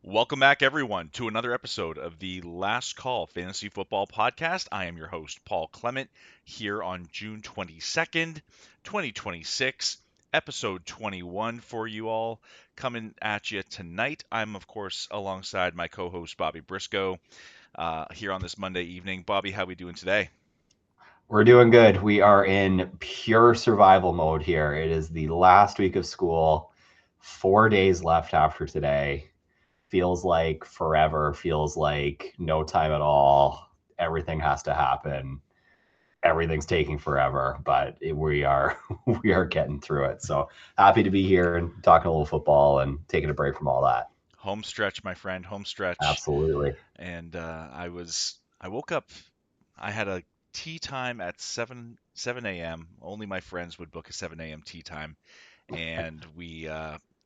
Welcome back, everyone, to another episode of the Last Call Fantasy Football Podcast. I am your host, Paul Clement, here on June 22nd, 2026, episode 21 for you all, coming at you tonight. I'm, of course, alongside my co-host, Bobby Briscoe, here on this Monday evening. Bobby, how we doing today? We're doing good. We are in pure survival mode here. It is the last week of school, 4 days left after today. Feels like forever, feels like no time at all. Everything has to happen. Everything's taking forever, but we are we are getting through it. So happy to be here and talking a little football and taking a break from all that. Home stretch, my friend, home stretch. Absolutely. And I woke up. I had a tea time at 7 a.m. Only my friends would book a 7 a.m. tea time, and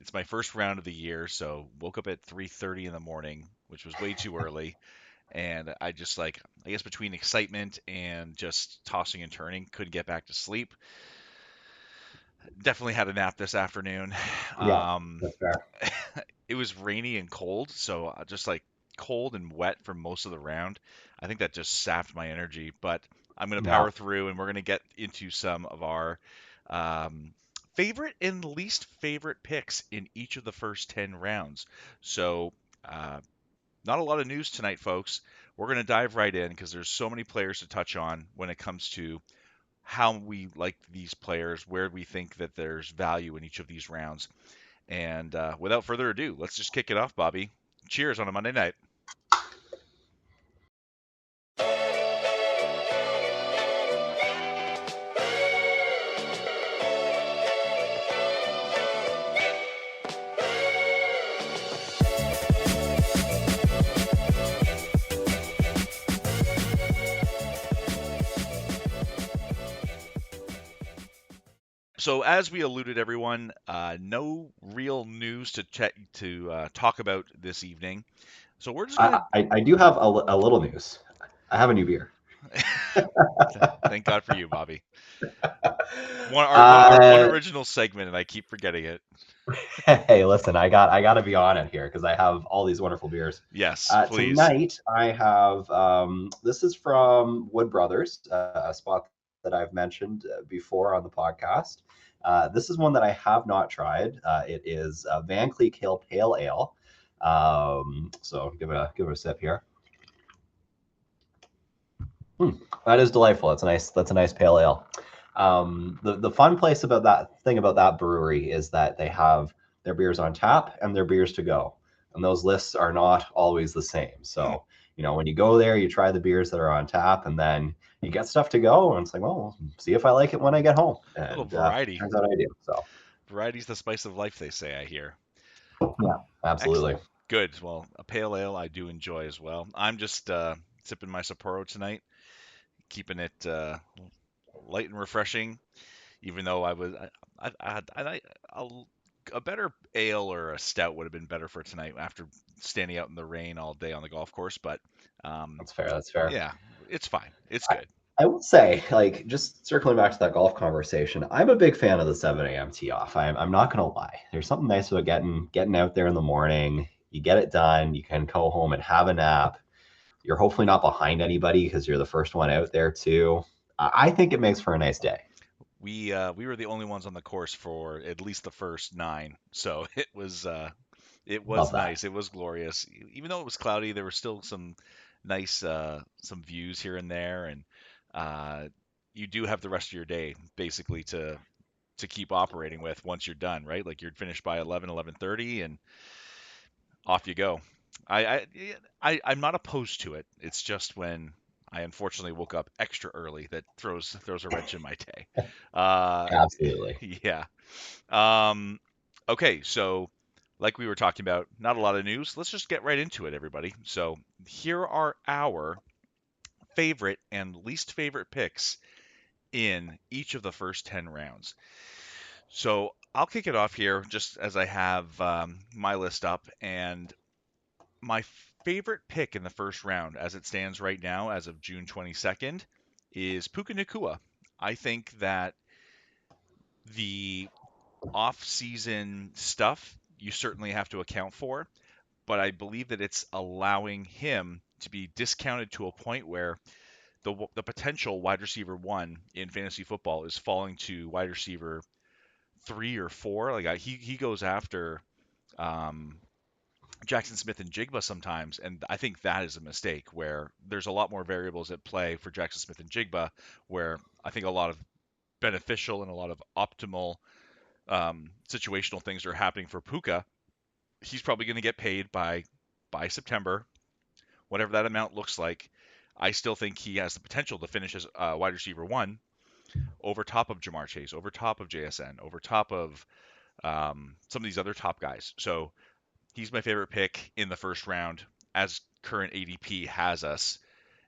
it's my first round of the year, so woke up at 3:30 in the morning, which was way too early. And I just I guess between excitement and just tossing and turning, couldn't get back to sleep. Definitely had a nap this afternoon. Yeah, Um, that's fair. it was rainy and cold, so just like cold and wet for most of the round. I think that just sapped my energy, but I'm going to Yeah. power through and we're going to get into some of our um, favorite and least favorite picks in each of the first 10 rounds. So, uh, not a lot of news tonight, folks. We're going to dive right in because there's so many players to touch on when it comes to how we like these players, where we think that there's value in each of these rounds. And without further ado, let's just kick it off, Bobby. Cheers on a Monday night. So, as we alluded, everyone, no real news to talk about this evening. So we're just gonna I do have a little news. I have a new beer. thank God for you, Bobby. Our one Uh, original segment, and I keep forgetting it. Hey, listen, I got to be on it here because I have all these wonderful beers. Yes, please. Tonight I have this is from Wood Brothers, a spot that I've mentioned before on the podcast. This is one that I have not tried. It is Van Cleek Hill Pale Ale. So give it a sip here. Hmm, that is delightful. That's a nice pale ale. The fun place about that thing about that brewery is that they have their beers on tap and their beers to go, and those lists are not always the same. Hmm, So when you go there, you try the beers that are on tap, and then you get stuff to go, and it's like, well, we'll see if I like it when I get home. a little And variety. turns out I do. So Variety's the spice of life, they say. I hear. yeah, absolutely. Excellent. Good. Well, a pale ale I do enjoy as well. I'm just sipping my Sapporo tonight, keeping it light and refreshing. Even though a, a better ale or a stout would have been better for tonight after standing out in the rain all day on the golf course. But um, That's fair. That's fair. yeah, it's fine. It's I, good. I will say, like, just circling back to that golf conversation, I'm a big fan of the 7 a.m. tee off. I'm not gonna lie. There's something nice about getting out there in the morning. You get it done. You can go home and have a nap. You're hopefully not behind anybody because you're the first one out there too. I think it makes for a nice day. We were the only ones on the course for at least the first nine, so it was Love that. nice. It was glorious. Even though it was cloudy, there were still some nice some views here and there, and uh, you do have the rest of your day basically to keep operating with once you're done, right? Like you're finished by 11:30, and off you go. I'm not opposed to it. It's just when I unfortunately woke up extra early that throws a wrench in my day. Uh, Absolutely. yeah. Um, okay, so like we were talking about, not a lot of news. Let's just get right into it, everybody. So here are our favorite and least favorite picks in each of the first 10 rounds. So I'll kick it off here just as I have my list up. And my favorite pick in the first round, as it stands right now, as of June 22nd, is Puka Nakua. I think that the off-season stuff you certainly have to account for, but I believe that it's allowing him to be discounted to a point where the potential wide receiver one in fantasy football is falling to wide receiver 3 or 4. Like he goes after um, Jackson Smith and Jigba sometimes, and I think that is a mistake where there's a lot more variables at play for Jackson Smith and Jigba, where I think a lot of beneficial and a lot of optimal situational things are happening for Puka. He's probably going to get paid by September, whatever that amount looks like. I still think he has the potential to finish as wide receiver one over top of Jamar Chase, over top of JSN, over top of some of these other top guys. So he's my favorite pick in the first round as current ADP has us.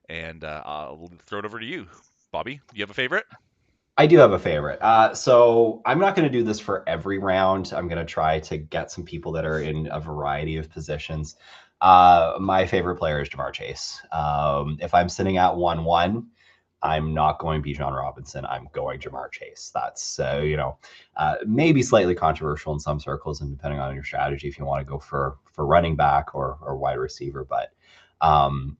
And I'll throw it over to you, Bobby. Do you have a favorite? I do have a favorite. So I'm not going to do this for every round. I'm going to try to get some people that are in a variety of positions. My favorite player is Jamar Chase. If I'm sitting at 1-1, I'm not going Bijan Robinson. I'm going Jamar Chase. That's, maybe slightly controversial in some circles and depending on your strategy if you want to go for running back or wide receiver. But um,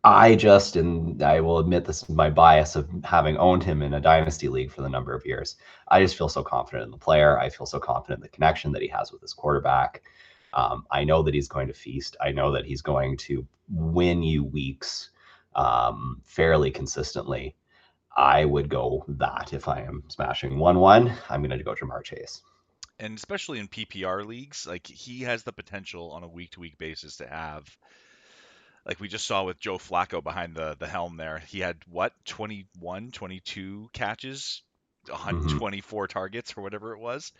and I will admit this is my bias of having owned him in a dynasty league for the number of years. I just feel so confident in the player. I feel so confident in the connection that he has with his quarterback. I know that he's going to feast. I know that he's going to win you weeks fairly consistently. I would go that if I am smashing 1-1, I'm going to go Jamar Chase. And especially in PPR leagues, like he has the potential on a week to week basis to have, like we just saw with Joe Flacco behind the helm there. He had what, 21, 22 catches on Mm-hmm. 24 targets or whatever it was.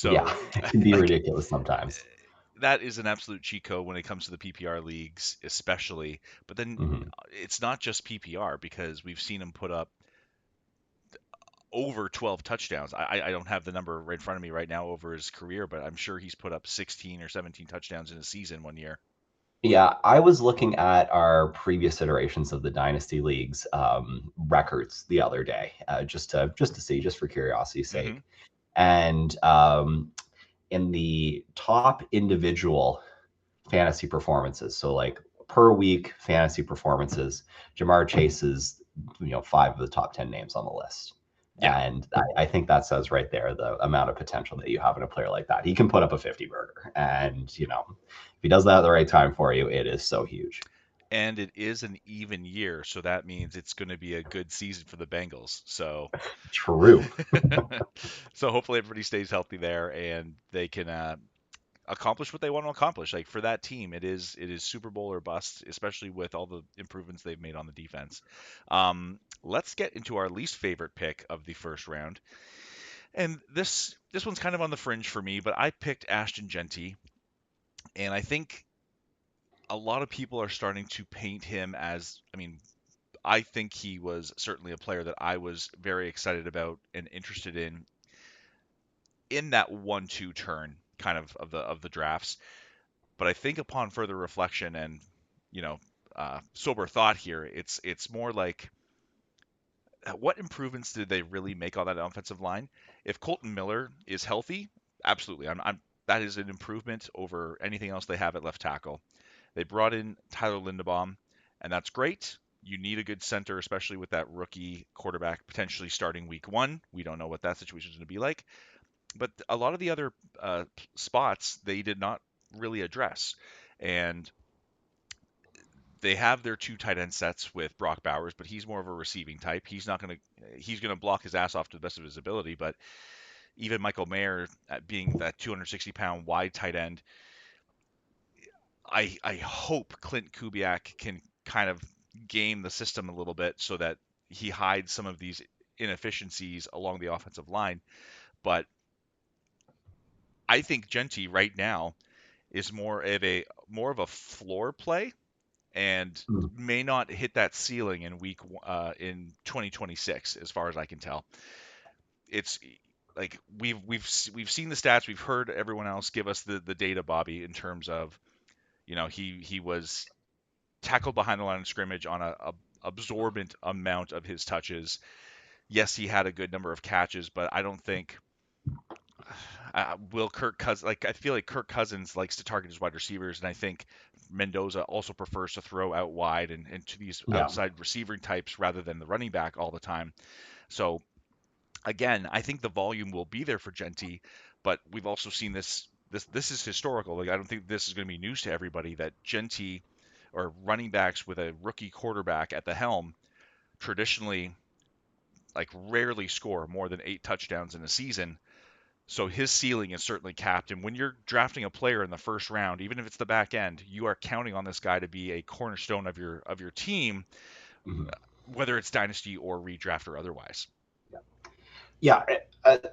Yeah, So it can be like ridiculous sometimes. that is an absolute cheat code when it comes to the PPR leagues, especially. But then Mm-hmm. it's not just PPR because we've seen him put up over 12 touchdowns. I don't have the number right in front of me right now over his career, but I'm sure he's put up 16 or 17 touchdowns in a season one year. Yeah, I was looking at our previous iterations of the Dynasty Leagues records the other day, just to see, just for curiosity's Hmm. sake. And in the top individual fantasy performances, so like per week fantasy performances, Jamar Chase is, 5 of the top 10 names on the list. Yeah. And I think that says right there the amount of potential that you have in a player like that. He can put up a 50 burger. And, if he does that at the right time for you, it is so huge. And it is an even year, so that means it's going to be a good season for the Bengals. So, True. so hopefully everybody stays healthy there and they can accomplish what they want to accomplish. Like for that team, it is Super Bowl or bust, especially with all the improvements they've made on the defense. Let's get into our least favorite pick of the first round, and this one's kind of on the fringe for me, but I picked Ashton Genty, and I think a lot of people are starting to paint him as. I mean, I think he was certainly a player that I was very excited about and interested in that 1-2 turn kind of the drafts. But I think upon further reflection and you know sober thought here, it's more like what improvements did they really make on that offensive line? If Colton Miller is healthy, absolutely, I'm that is an improvement over anything else they have at left tackle. They brought in Tyler Lindebaum, and that's great. You need a good center, especially with that rookie quarterback potentially starting week one. We don't know what that situation is going to be like. But a lot of the other spots they did not really address. And they have their two tight end sets with Brock Bowers, but he's more of a receiving type. He's gonna block his ass off to the best of his ability. But even Michael Mayer, being that 260-pound wide tight end, I hope Clint Kubiak can kind of game the system a little bit so that he hides some of these inefficiencies along the offensive line. But I think Genty right now is more of a floor play and Mm. may not hit that ceiling in 2026 as far as I can tell. It's like we've seen the stats, we've heard everyone else give us the data, Bobby, in terms of he was tackled behind the line of scrimmage on a absorbent amount of his touches. Yes, he had a good number of catches, but will Kirk Cousins like I feel like Kirk Cousins likes to target his wide receivers, and I think Mendoza also prefers to throw out wide and to these Yeah. outside receiving types rather than the running back all the time. So again, I think the volume will be there for Genty, but we've also seen this. This is historical. Like I don't think this is going to be news to everybody that Genty or running backs with a rookie quarterback at the helm traditionally like rarely score more than 8 touchdowns in a season. So his ceiling is certainly capped. And when you're drafting a player in the first round, even if it's the back end, you are counting on this guy to be a cornerstone of your team, Mhm. whether it's dynasty or redraft or otherwise. Yeah,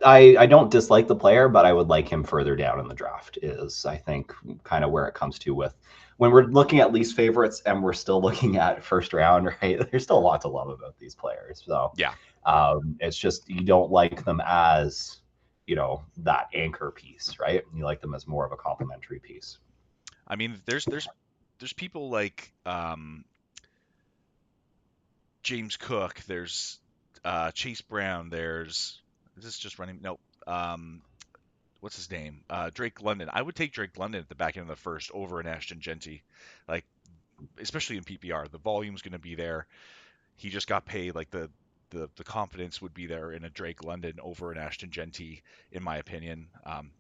I don't dislike the player, but I would like him further down in the draft. Is I think kind of where it comes to with when we're looking at least favorites and we're still looking at first round, right? There's still a lot to love about these players. So Yeah, it's just you don't like them as that anchor piece, right? You like them as more of a complementary piece. I mean, there's people like James Cook. There's Chase Brown. There's is this just running? No. What's his name? Drake London. I would take Drake London at the back end of the first over an Ashton Genty, like especially in PPR. The volume's going to be there. He just got paid. Like the confidence would be there in a Drake London over an Ashton Genty, in my opinion.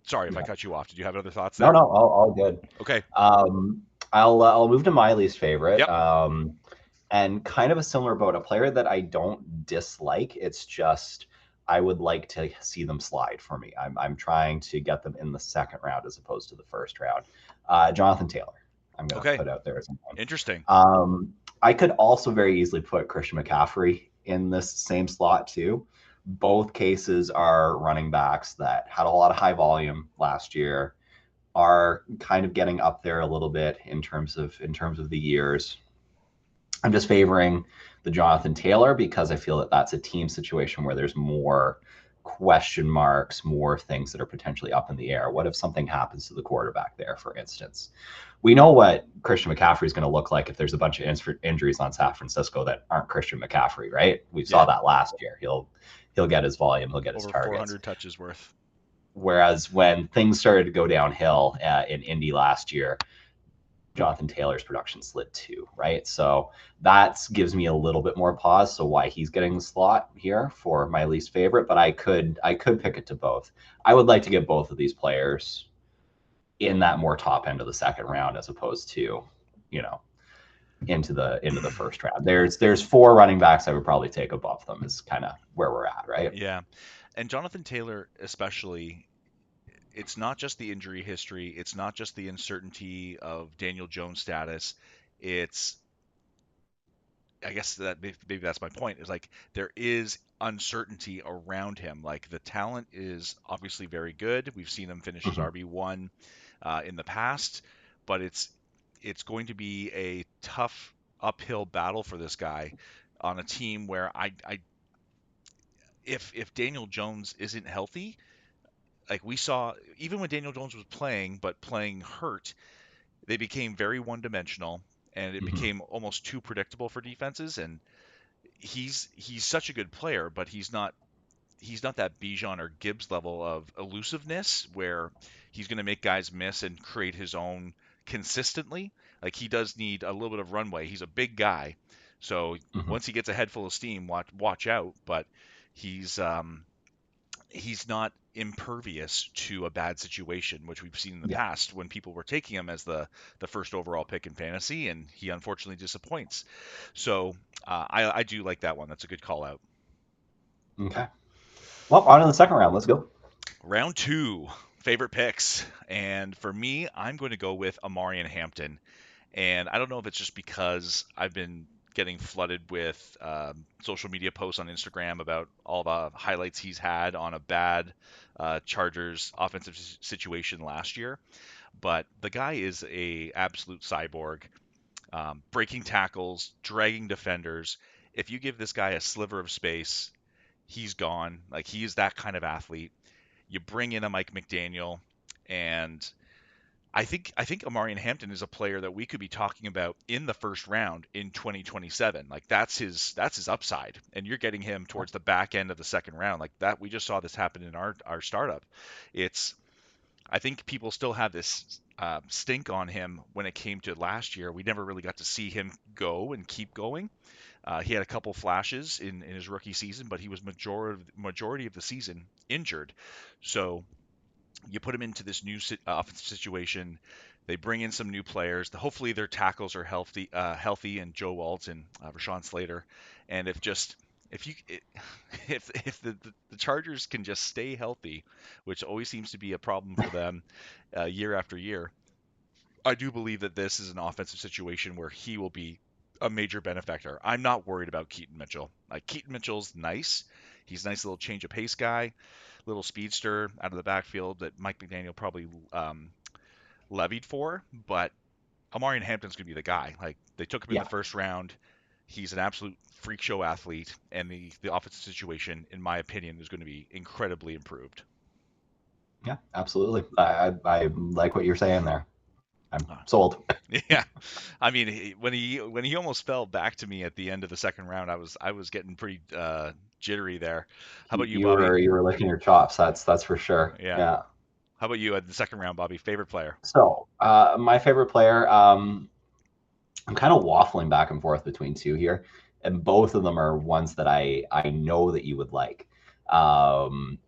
Sorry if I Yeah. cut you off. Did you have other thoughts No, there? no, all good. Okay. Um, I'll move to my least favorite. Yep. And kind of a similar boat, a player that I don't dislike. It's just I would like to see them slide for me. I'm trying to get them in the second round as opposed to the first round. Jonathan Taylor, I'm going to Okay. put out there as one. Interesting. I could also very easily put Christian McCaffrey in this same slot too. Both cases are running backs that had a lot of high volume last year, are kind of getting up there a little bit in terms of the years. I'm just favoring the Jonathan Taylor because I feel that that's a team situation where there's more question marks, more things that are potentially up in the air. What if something happens to the quarterback there, for instance? We know what Christian McCaffrey is going to look like if there's a bunch of injuries on San Francisco that aren't Christian McCaffrey, right? We saw Yeah. that last year. He'll get his volume, he'll get his Over targets. 400 touches worth. Whereas when things started to go downhill in Indy last year, Jonathan Taylor's production slid too, right? So that gives me a little bit more pause. So why he's getting the slot here for my least favorite, but I could pick it to both. I would like to get both of these players in that more top end of the second round as opposed to, you know, into the first round. There's four running backs I would probably take above them is kind of where we're at, right? Yeah. And Jonathan Taylor, especially, it's not just the injury history, it's not just the uncertainty of Daniel Jones' status. It's, I guess that maybe that's my point, is like there is uncertainty around him. Like the talent is obviously very good. We've seen him finish as Mm-hmm. RB1 in the past, but it's going to be a tough uphill battle for this guy on a team where I if Daniel Jones isn't healthy, like we saw even when Daniel Jones was playing but playing hurt, they became very one-dimensional and it Mm-hmm. became almost too predictable for defenses. And he's such a good player, but he's not that Bijan or Gibbs level of elusiveness where he's going to make guys miss and create his own consistently. Like he does need a little bit of runway. He's a big guy, so Mm-hmm. once he gets a head full of steam, watch out. But he's he's not impervious to a bad situation, which we've seen in the Yeah. past when people were taking him as the first overall pick in fantasy, and he unfortunately disappoints. So I do like that one. That's a good call out. Okay. Well, on to the second round. Let's go. Round two, favorite picks, and for me, I'm going to go with Amari and Hampton. And I don't know if it's just because I've been getting flooded with social media posts on Instagram about all the highlights he's had on a bad Chargers offensive situation last year. But the guy is a absolute cyborg, breaking tackles, dragging defenders. If you give this guy a sliver of space, he's gone. Like he is that kind of athlete. You bring in a Mike McDaniel, and I think Amarian Hampton is a player that we could be talking about in the first round in 2027. Like that's his upside, and you're getting him towards the back end of the second round. Like that, we just saw this happen in our startup. It's I think people still have this stink on him when it came to last year. We never really got to see him go and keep going. He had a couple flashes in his rookie season, but he was majority of the season injured. So you put him into this new offensive situation. They bring in some new players. Hopefully their tackles are healthy, and Joe Alt and Rashawn Slater. And if you if the Chargers can just stay healthy, which always seems to be a problem for them year after year, I do believe that this is an offensive situation where he will be a major benefactor. I'm not worried about Keaton Mitchell. Like Keaton Mitchell's nice. He's a nice little change of pace guy, little speedster out of the backfield that Mike McDaniel probably levied for. But Amarian Hampton's going to be the guy. Like they took him in the Yeah, first round. He's an absolute freak show athlete, and the offensive situation, in my opinion, is going to be incredibly improved. yeah, absolutely. I like what you're saying there. I'm Uh, sold. yeah, I mean, when he almost fell back to me at the end of the second round, I was getting pretty jittery there. How about you, Bobby? You were licking your chops. That's for sure. Yeah. Yeah. How about you at the second round, Bobby? Favorite player? So my favorite player, I'm kind of waffling back and forth between two here, and both of them are ones that I know that you would like. Um,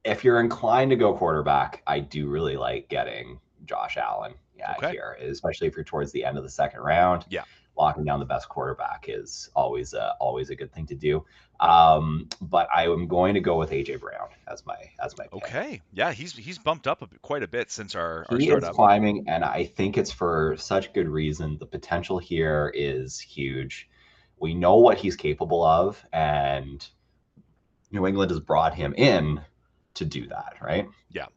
if you're inclined to go quarterback, I do really like getting Josh Allen. Yeah, Okay. here, especially if you're towards the end of the second round, Yeah. locking down the best quarterback is always a good thing to do. But I am going to go with AJ Brown as my pick. Okay. Yeah, he's bumped up quite a bit since our He is startup. climbing, and I think it's for such good reason. The potential here is huge. We know what he's capable of, and New England has brought him in to do that, right? Yeah.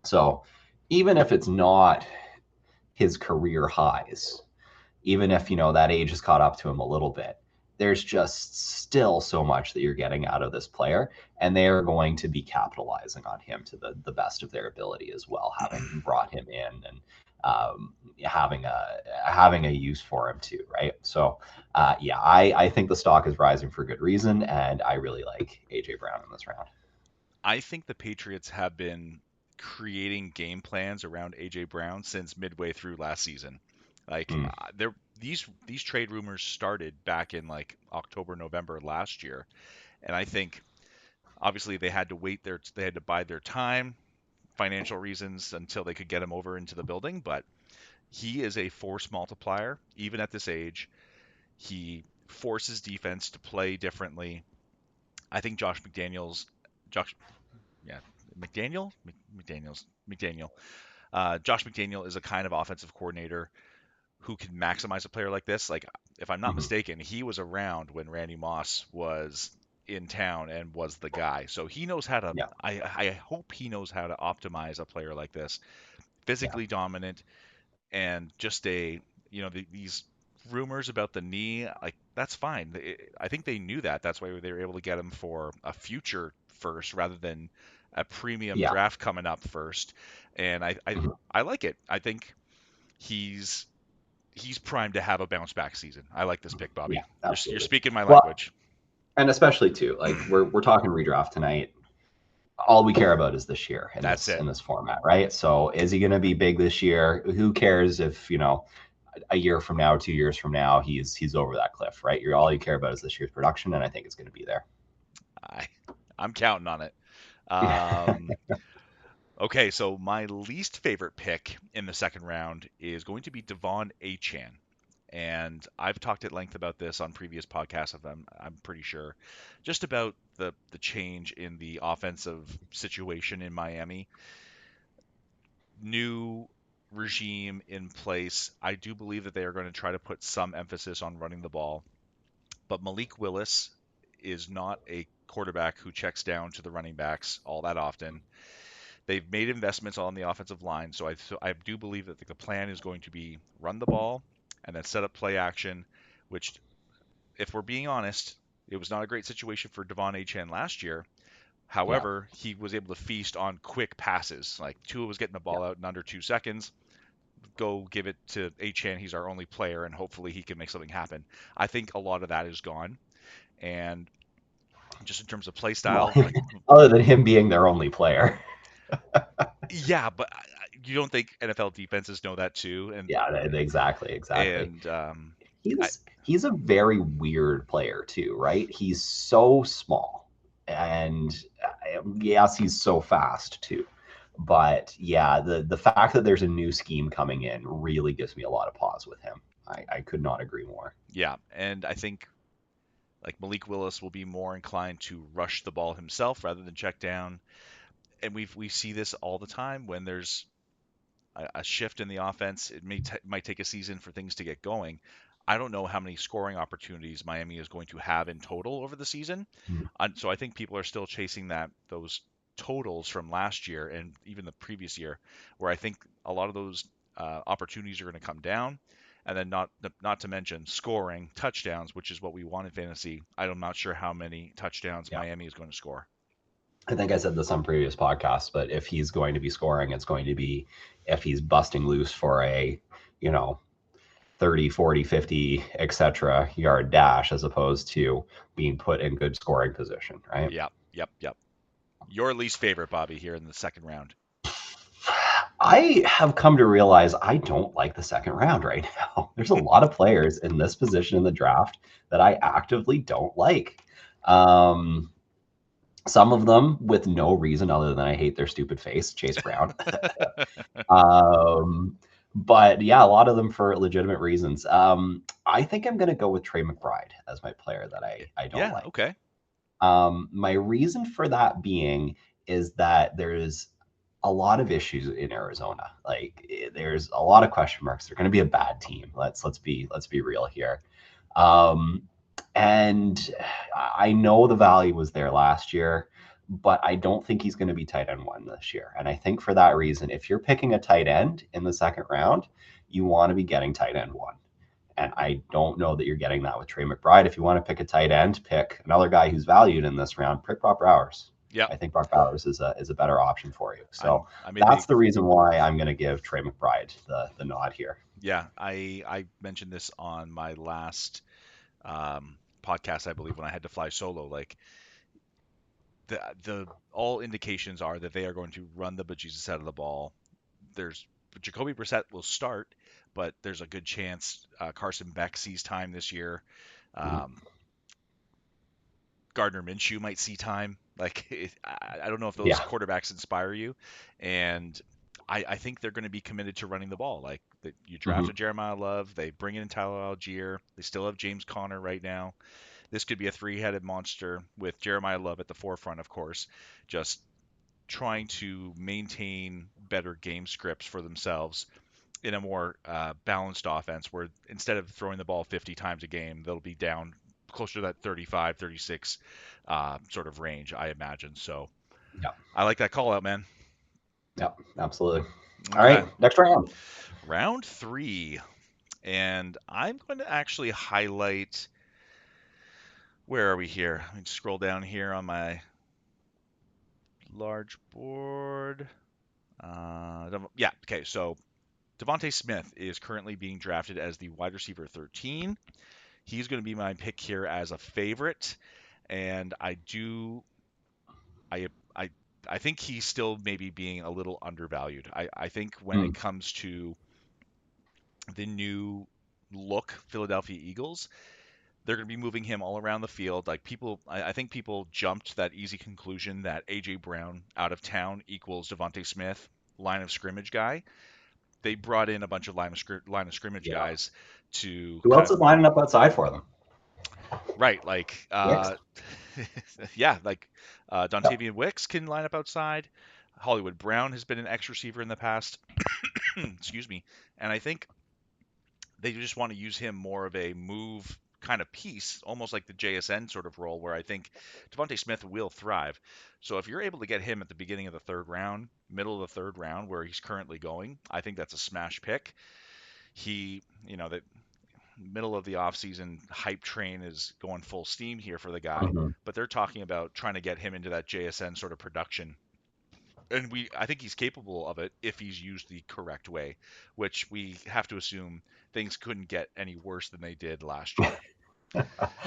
So even if it's not his career highs, even if that age has caught up to him a little bit, there's just still so much that you're getting out of this player, and they are going to be capitalizing on him to the best of their ability as well, having brought him in and having a use for him too, right? So yeah, I think the stock is rising for good reason, and I really like AJ Brown in this round. I think the Patriots have been creating game plans around AJ Brown since midway through last season. Like Mm, these trade rumors started back in like October, November last year, and I think obviously they had to bide their time, financial reasons until they could get him over into the building, but he is a force multiplier even at this age. He forces defense to play differently. I think Josh yeah, McDaniel. Josh McDaniel is a kind of offensive coordinator who can maximize a player like this. Like, if I'm not mhm. mistaken, he was around when Randy Moss was in town and was the guy. So he knows how to. Yeah, I hope he knows how to optimize a player like this. yeah, Physically dominant and just these rumors about the knee, like that's fine. I think they knew that. That's why they were able to get him for a future first rather than a premium yeah, draft coming up first. And mhm. I like it. I think he's he's primed to have a bounce back season. I like this pick, Yeah, Bobby. You're absolutely. speaking my Well, language. and especially too, like we're talking redraft tonight. All we care about is this year That's it. in this format, right? So is he going to be big this year? Who cares if a year from now, 2 years from now, he's over that cliff, right? You're all you care about is this year's production, and I think it's going to be there. I I'm counting on it. Um, Okay, so my least favorite pick in the second round is going to be Devon Achan. And I've talked at length about this on previous podcasts of them, I'm pretty sure. Just about the change in the offensive situation in Miami. New regime in place. I do believe that they are going to try to put some emphasis on running the ball. But Malik Willis is not a quarterback who checks down to the running backs all that often. They've made investments on the offensive line, so I do believe that the plan is going to be run the ball and then set up play action, which, if we're being honest, it was not a great situation for Devon Achan last year. Yeah, However, he was able to feast on quick passes. Like Tua was getting the yeah, ball out in under 2 seconds. Go give it to Achan. He's our only player, and hopefully he can make something happen. I think a lot of that is gone. And just in terms of play well, style, like other than him being their only player. Yeah, but you don't think NFL defenses know that too? Yeah, exactly, exactly. And I He's a very weird player too, right? He's so small, and yes, he's so fast too. But yeah, the fact that there's a new scheme coming in really gives me a lot of pause with him. I could not agree more. yeah, and I think like Malik Willis will be more inclined to rush the ball himself rather than check down. And we see this all the time when there's a shift in the offense. It might take a season for things to get going. I don't know how many scoring opportunities Miami is going to have in total over the season. Mhm. So I think people are still chasing those totals from last year and even the previous year, where I think a lot of those opportunities are going to come down. And then not to mention scoring touchdowns, which is what we want in fantasy. I'm not sure how many touchdowns Yeah. Miami is going to score. I think I said this on previous podcasts, but if he's going to be scoring, it's going to be if he's busting loose for a, you know, 30, 40, 50, etc. yard dash as opposed to being put in good scoring position, right? Yep, yep, yep. Your least favorite, Bobby, here in the second round. I have come to realize I don't like the second round right now. There's a lot of players in this position in the draft that I actively don't like. Um, some of them with no reason other than I hate their stupid face, Chase Brown. But yeah, a lot of them for legitimate reasons. I think I'm going to go with Trey McBride as my player that I don't Yeah, like. okay. My reason for that being is that there's a lot of issues in Arizona. Like there's a lot of question marks. They're going to be a bad team. Let's be real here. Um, and I know the value was there last year, but I don't think he's going to be tight end one this year. And I think for that reason, if you're picking a tight end in the second round, you want to be getting tight end one. And I don't know that you're getting that with Trey McBride. If you want to pick a tight end, pick another guy who's valued in this round. Pick Brock Bowers. Yep. I think Brock Bowers is a better option for you. So I made the that's the reason why I'm going to give Trey McBride the nod here. yeah, I mentioned this on my last podcast, I believe, when I had to fly solo. Like the all indications are that they are going to run the bejesus out of the ball. There's Jacoby Brissett will start, but there's a good chance Carson Beck sees time this year. Mhm. Um, Gardner Minshew might see time. Like I don't know if those Yeah. quarterbacks inspire you, and I think they're going to be committed to running the ball. Like you Hmm. drafted Jeremiah Love, they bring in Tyler Algier, they still have James Conner right now. This could be a three-headed monster with Jeremiah Love at the forefront, of course, just trying to maintain better game scripts for themselves in a more balanced offense where instead of throwing the ball 50 times a game, they'll be down closer to that 35, 36 sort of range, I imagine. So Yeah. I like that call out, man. Yeah. Absolutely. All Okay. right. Next round. Round three. And I'm going to actually highlight. Where are we here? Let me scroll down here on my large board. Yeah. Okay. So Devontae Smith is currently being drafted as the wide receiver 13. He's going to be my pick here as a favorite, and I I I think he's still maybe being a little undervalued. I think when it Mm. comes to the new look Philadelphia Eagles, they're going to be moving him all around the field. Like I think people jumped to that easy conclusion that AJ Brown out of town equals Devontae Smith line of scrimmage guy. They brought in a bunch of line of scrimmage Yeah. guys to Who kind else of is lining up outside for them? right, like Wicks. yeah, like Yep. Dontavian Wicks can line up outside. Hollywood Brown has been an X receiver in the past. Excuse me, and I think they just want to use him more of a move kind of piece, almost like the JSN sort of role, where I think Devontae Smith will thrive. So if you're able to get him at the beginning of the third round, middle of the third round, where he's currently going, I think that's a smash pick. The middle of the offseason hype train is going full steam here for the guy, Hmm. but they're talking about trying to get him into that JSN sort of production. And I think he's capable of it if he's used the correct way, which we have to assume things couldn't get any worse than they did last year,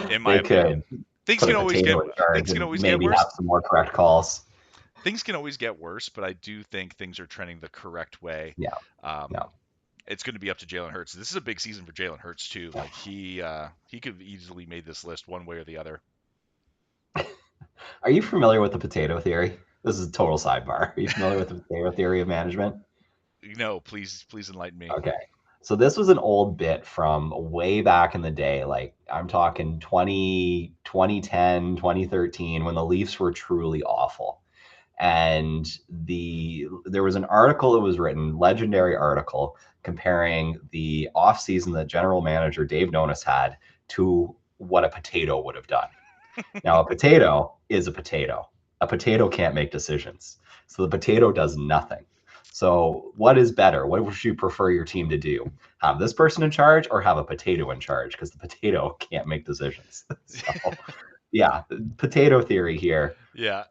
in my They could opinion. Things put a can always get potato in charge things can and always get maybe worse. have some more correct calls. things can always get worse, but I do think things are trending the correct way. Yeah, Um, yeah. it's going to be up to Jalen Hurts. This is a big season for Jalen Hurts too. Like he could have easily made this list one way or the other. Are you familiar with the potato theory? This is a total sidebar. Are you familiar with the potato theory of management? No, please enlighten me. Okay. So this was an old bit from way back in the day. Like I'm talking 2010, 2013, when the Leafs were truly awful. And there was an article that was written, legendary article, comparing the offseason that general manager Dave Nonis had to what a potato would have done. Now, a potato is a potato. A potato can't make decisions. So the potato does nothing. So, what is better? What would you prefer your team to do? Have this person in charge or have a potato in charge? Because the potato can't make decisions. So, yeah, potato theory here. Yeah.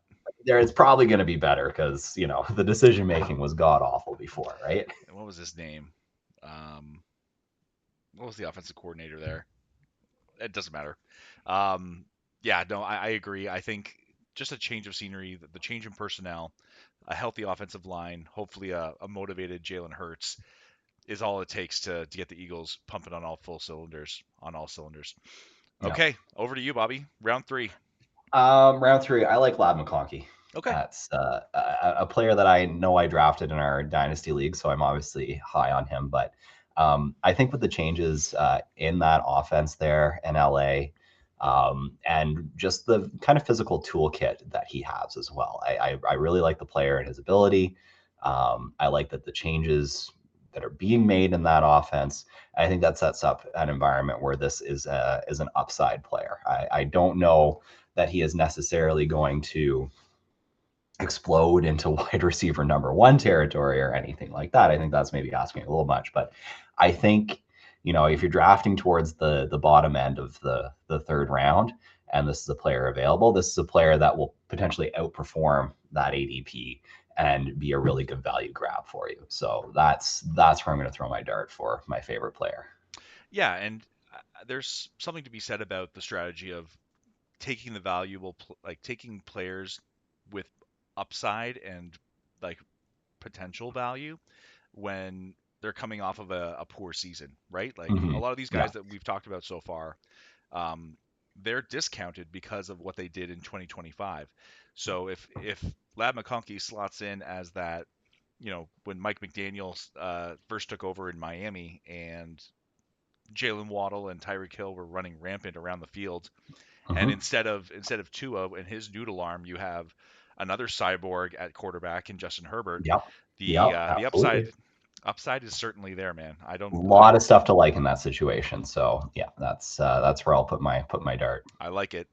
There, it's probably going to be better because the decision making was god awful before, right? And what was his name? Um, what was the offensive coordinator there? It doesn't matter. Um, yeah, no, I agree. I think just a change of scenery, the change in personnel, a healthy offensive line, hopefully a motivated Jalen Hurts is all it takes to get the Eagles pumping on all full cylinders, on all cylinders. Yeah. Okay, over to you, Bobby. Round three. Round three, I like Lad McConkey. Okay. That's a player that I know I drafted in our dynasty league, so I'm obviously high on him. But I think with the changes in that offense there in LA, and just the kind of physical toolkit that he has as well, I really like the player and his ability. I like that the changes that are being made in that offense. I think that sets up an environment where this is an upside player. I don't know that he is necessarily going to explode into wide receiver number one territory or anything like that. I think that's maybe asking a little much, but I think if you're drafting towards the bottom end of the third round, and this is a player available, this is a player that will potentially outperform that ADP and be a really good value grab for you. So that's where I'm going to throw my dart for my favorite player. Yeah, and there's something to be said about the strategy of taking the like taking players with upside and like potential value when they're coming off of a poor season, right? Like a Mm-hmm. lot of these Yeah. guys that we've talked about so far, um, they're discounted because of what they did in 2025. So if Lab McConkey slots in as that, when Mike McDaniel first took over in Miami and Jalen Waddle and Tyreek Hill were running rampant around the field, and Mm-hmm. instead of Tua and his noodle arm, you have another cyborg at quarterback in Justin Herbert. Yep. The Yep. uh, the Absolutely. upside is certainly there, man. I A don't lot of stuff to like in that situation. So yeah, that's where I'll put my dart. I like it,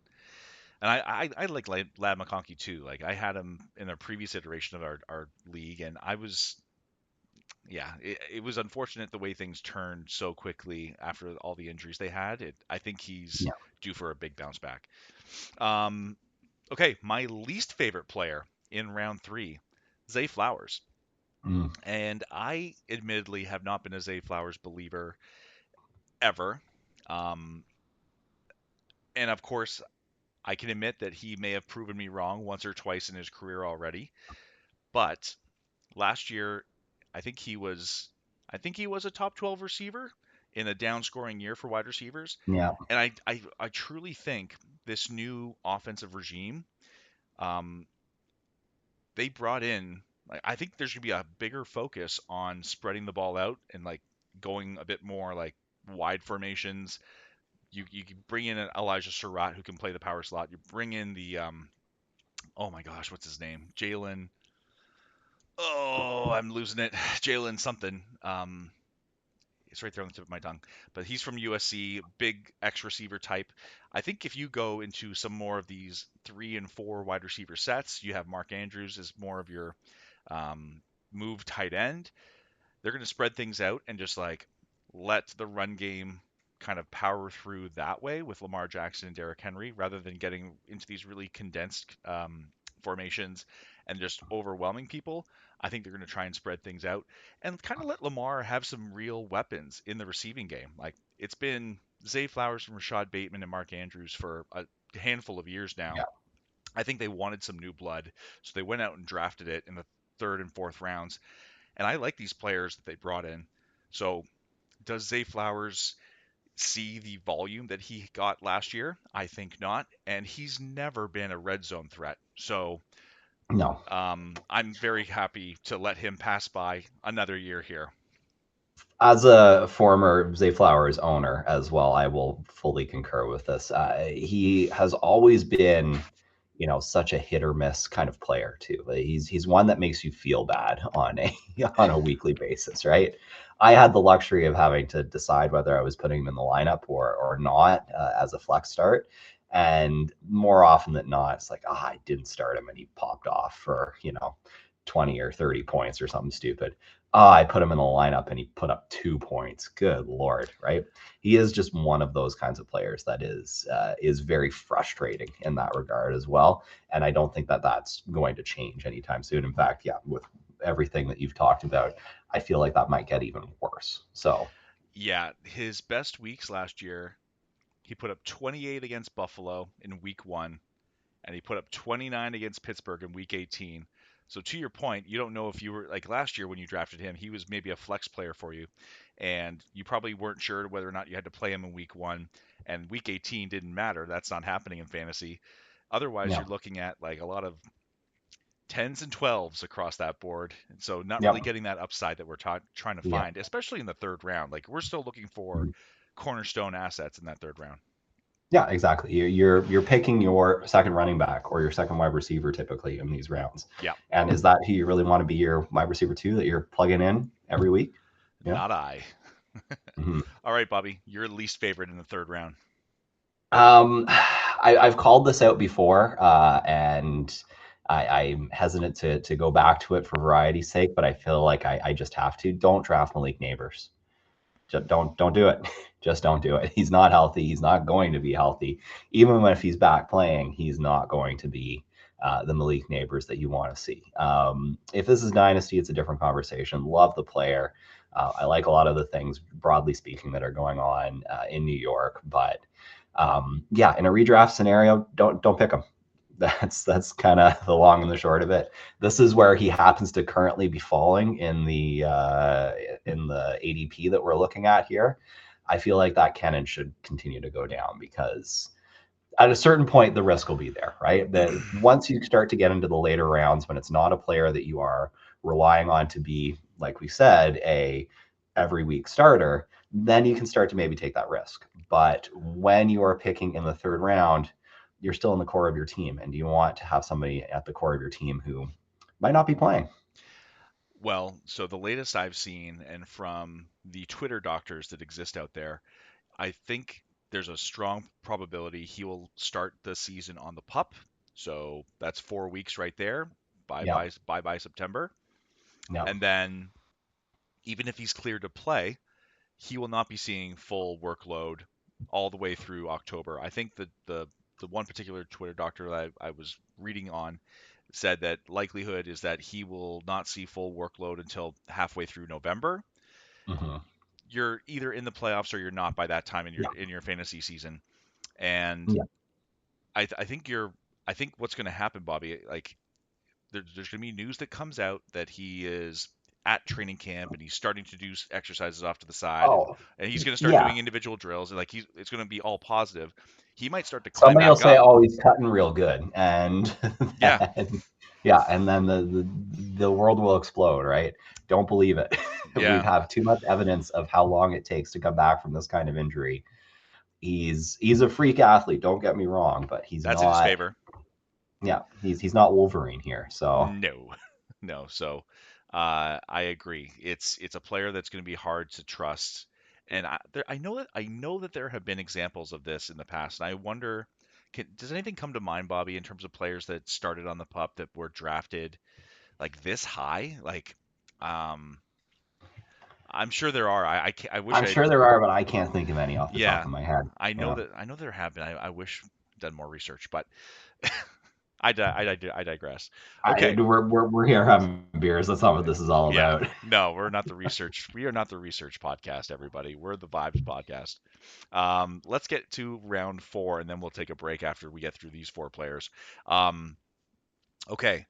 and I like Lad McConkey too. Like I had him in a previous iteration of our league, and I was yeah, it was unfortunate the way things turned so quickly after all the injuries they had. I think he's Yeah. due for a big bounce back. Um, okay, my least favorite player in round three, Zay Flowers. Mm, And I admittedly have not been a Zay Flowers believer ever. Um, and of course, I can admit that he may have proven me wrong once or twice in his career already. But last year, I think he was, I think he was a top 12 receiver in a down scoring year for wide receivers. yeah. And I truly think this new offensive regime, um, they brought in like I think there's gonna be a bigger focus on spreading the ball out and like going a bit more like wide formations. You can bring in an Elijah Surratt who can play the power slot. You bring in the oh my gosh, what's his name? Jalen. Oh, I'm losing it. Jalen something. It's right there on the tip of my tongue. But he's from USC, big X receiver type. I think if you go into some more of these 3 and 4 wide receiver sets, you have Mark Andrews as more of your um, move tight end. They're going to spread things out and just like let the run game kind of power through that way with Lamar Jackson and Derrick Henry rather than getting into these really condensed formations and just overwhelming people. I think they're going to try and spread things out and kind of let Lamar have some real weapons in the receiving game. Like it's been Zay Flowers and Rashad Bateman and Mark Andrews for a handful of years now. I think they wanted some new blood, so they went out and drafted it in the third and fourth rounds. And I like these players that they brought in. So does Zay Flowers see the volume that he got last year? I think not. And he's never been a red zone threat. So No. I'm very happy to let him pass by another year here. As a former Zay Flowers owner as well, I will fully concur with this. He has always been, such a hit or miss kind of player too. He's one that makes you feel bad on a on a weekly basis, right? I had the luxury of having to decide whether I was putting him in the lineup or not as a flex start. And more often than not, it's like, I didn't start him and he popped off for, 20 or 30 points or something stupid. I put him in the lineup and he put up 2 points. Good Lord, right? He is just one of those kinds of players that is very frustrating in that regard as well. And I don't think that that's going to change anytime soon. In fact, yeah, with everything that you've talked about, I feel like that might get even worse. So, Yeah, his best weeks last year, he put up 28 against Buffalo in week 1 and he put up 29 against Pittsburgh in week 18. So to your point, you don't know if you were like last year when you drafted him, he was maybe a flex player for you, and you probably weren't sure whether or not you had to play him in week 1, and week 18 didn't matter. That's not happening in fantasy. Otherwise, yeah, you're looking at like a lot of 10s and 12s across that board. And so not really yep, getting that upside that we're trying to yeah. find, especially in the third round. Like we're still looking for cornerstone assets in that third round. Yeah, exactly. You're picking your second running back or your second wide receiver typically in these rounds. Yeah, And is that who you really want to be your wide receiver two that you're plugging in every week? Yeah. not I. Mhm. All right, Bobby, your least favorite in the third round. I've called this out before, and I'm hesitant to go back to it for variety's sake, but I feel like I just have to. Don't draft Malik Neighbors. Just don't do it. Just don't do it. He's not healthy. He's not going to be healthy. Even if he's back playing, he's not going to be the Malik Neighbors that you want to see. If this is Dynasty, it's a different conversation. Love the player. I like a lot of the things, broadly speaking, that are going on in New York. But yeah, in a redraft scenario, don't pick him. That's kind of the long and the short of it. This is where he happens to currently be falling in the ADP that we're looking at here. I feel like that cannon should continue to go down because at a certain point the risk will be there, right? That once you start to get into the later rounds when it's not a player that you are relying on to be, like we said, a every week starter, then you can start to maybe take that risk. But when you are picking in the third round, you're still in the core of your team, and you want to have somebody at the core of your team who might not be playing. Well, so the latest I've seen, and from the Twitter doctors that exist out there, I think there's a strong probability he will start the season on the pup. So that's 4 weeks right there. Yeah, Bye bye September. yeah, And then even if he's cleared to play, he will not be seeing full workload all the way through October. I think that the one particular Twitter doctor that I was reading on said that likelihood is that he will not see full workload until halfway through November. hmm, You're either in the playoffs or you're not by that time in yeah, your fantasy season. And yeah. I think I think what's going to happen, Bobby, like there's going to be news that comes out that he is at training camp and he's starting to do exercises off to the side, Oh, and he's going to start yeah. doing individual drills, and like it's going to be all positive. He might start to climb Somebody will back say, up. "Oh, he's cutting real good," and Yeah, then, yeah, and then the world will explode, right? Don't believe it. We yeah, have too much evidence of how long it takes to come back from this kind of injury. He's a freak athlete. Don't get me wrong, but he's that's in his not. favor. Yeah, he's not Wolverine here. So No, no. So I agree. It's a player that's going to be hard to trust, and I know that there have been examples of this in the past, and I wonder, does anything come to mind, Bobby, in terms of players that started on the pup that were drafted like this high? Like, um, I'm sure there are. I wish I'm I, sure there are, but I can't think of any off the top yeah, of my head. Yeah. I know there have been. I wish I'd done more research, but I digress. I, Okay. we're here having beers. That's not what this is all Yeah. about. No, we're not the research. We are not the research podcast, everybody. We're the vibes podcast. Let's get to round four, and then we'll take a break after we get through these four players. Um, okay.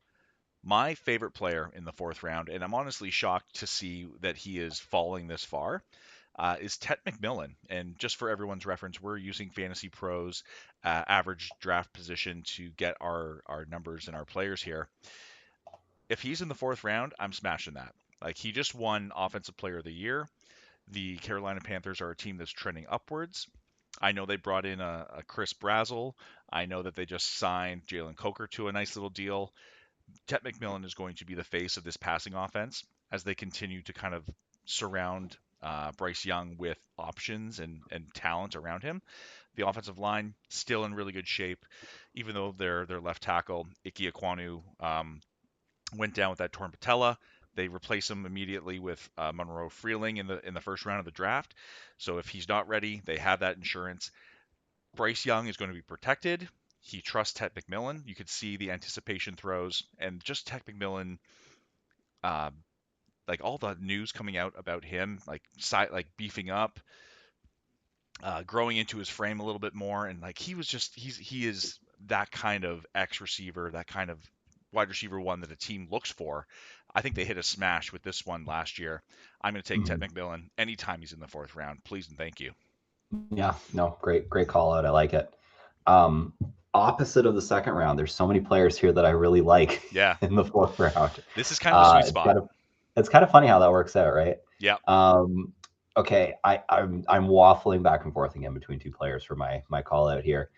My favorite player in the fourth round, and I'm honestly shocked to see that he is falling this far, is Tet McMillan. And just for everyone's reference, we're using Fantasy Pros average draft position to get our numbers and our players here. If he's in the fourth round, I'm smashing that. Like he just won Offensive Player of the Year. The Carolina Panthers are a team that's trending upwards. I know they brought in a Chris Brazel. I know that they just signed Jalen Coker to a nice little deal. Tet McMillan is going to be the face of this passing offense as they continue to kind of surround Bryce Young with options and talent around him. The offensive line still in really good shape, even though their left tackle Ike Ekwonu went down with that torn patella. They replace him immediately with Monroe Freeling in the first round of the draft. So if he's not ready, they have that insurance. Bryce Young is going to be protected. He trusts Tet McMillan. You could see the anticipation throws and just Tet McMillan, uh, like all the news coming out about him, like beefing up, growing into his frame a little bit more, and like he is that kind of X receiver, that kind of wide receiver one that a team looks for. I think they hit a smash with this one last year. I'm going to take Tet Mhm. McMillan anytime he's in the fourth round. Please and thank you. Yeah, no, great call out. I like it. Um, Opposite of the second round, there's so many players here that I really like Yeah, in the fourth round. this is kind of a sweet It's spot. kind of it's kind of funny how that works out, right? Yeah. Um, okay, I'm waffling back and forth again between two players for my call out here.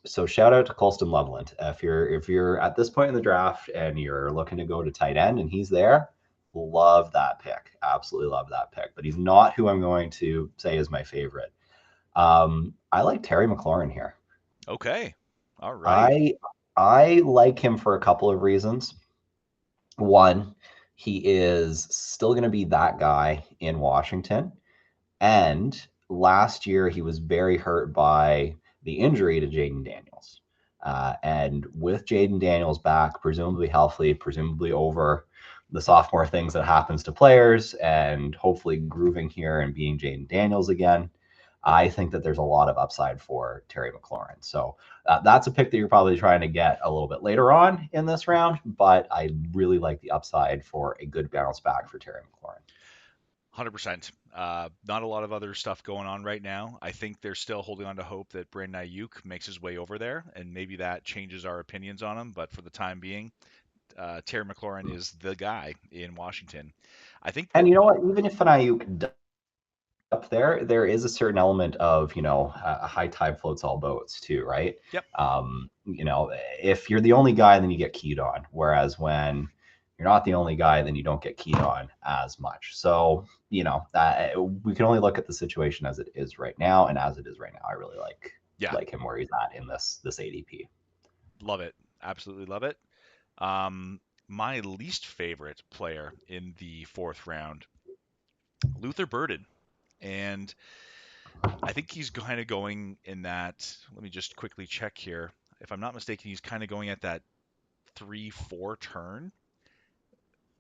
So shout out to Colston Loveland. If you're at this point in the draft and you're looking to go to tight end and he's there, love that pick. Absolutely love that pick. But he's not who I'm going to say is my favorite. I like Terry McLaurin here. Okay. All right. I I like him for a couple of reasons. One, he is still going to be that guy in Washington. And last year, he was very hurt by the injury to Jaden Daniels. And with Jaden Daniels back, presumably healthy, presumably over the sophomore things that happens to players, and hopefully grooving here and being Jaden Daniels again, I think that there's a lot of upside for Terry McLaurin. So that's a pick that you're probably trying to get a little bit later on in this round, but I really like the upside for a good bounce back for Terry McLaurin. 100%. Not a lot of other stuff going on right now. I think they're still holding on to hope that Brandon Ayuk makes his way over there, and maybe that changes our opinions on him. But for the time being, Terry McLaurin is the guy in Washington. I think And that, you know what? Even if an Ayuk up there, there is a certain element of, a high tide floats all boats too, right? yep, If you're the only guy, then you get keyed on. Whereas when you're not the only guy, then you don't get keyed on as much. So, we can only look at the situation as it is right now, and as it is right now, I really yeah, like him where he's at in this ADP. love it. Absolutely love it. Um, my least favorite player in the fourth round, Luther Burden. And I think he's kind of going in that. Let me just quickly check here. If I'm not mistaken, he's kind of going at that 3-4 turn.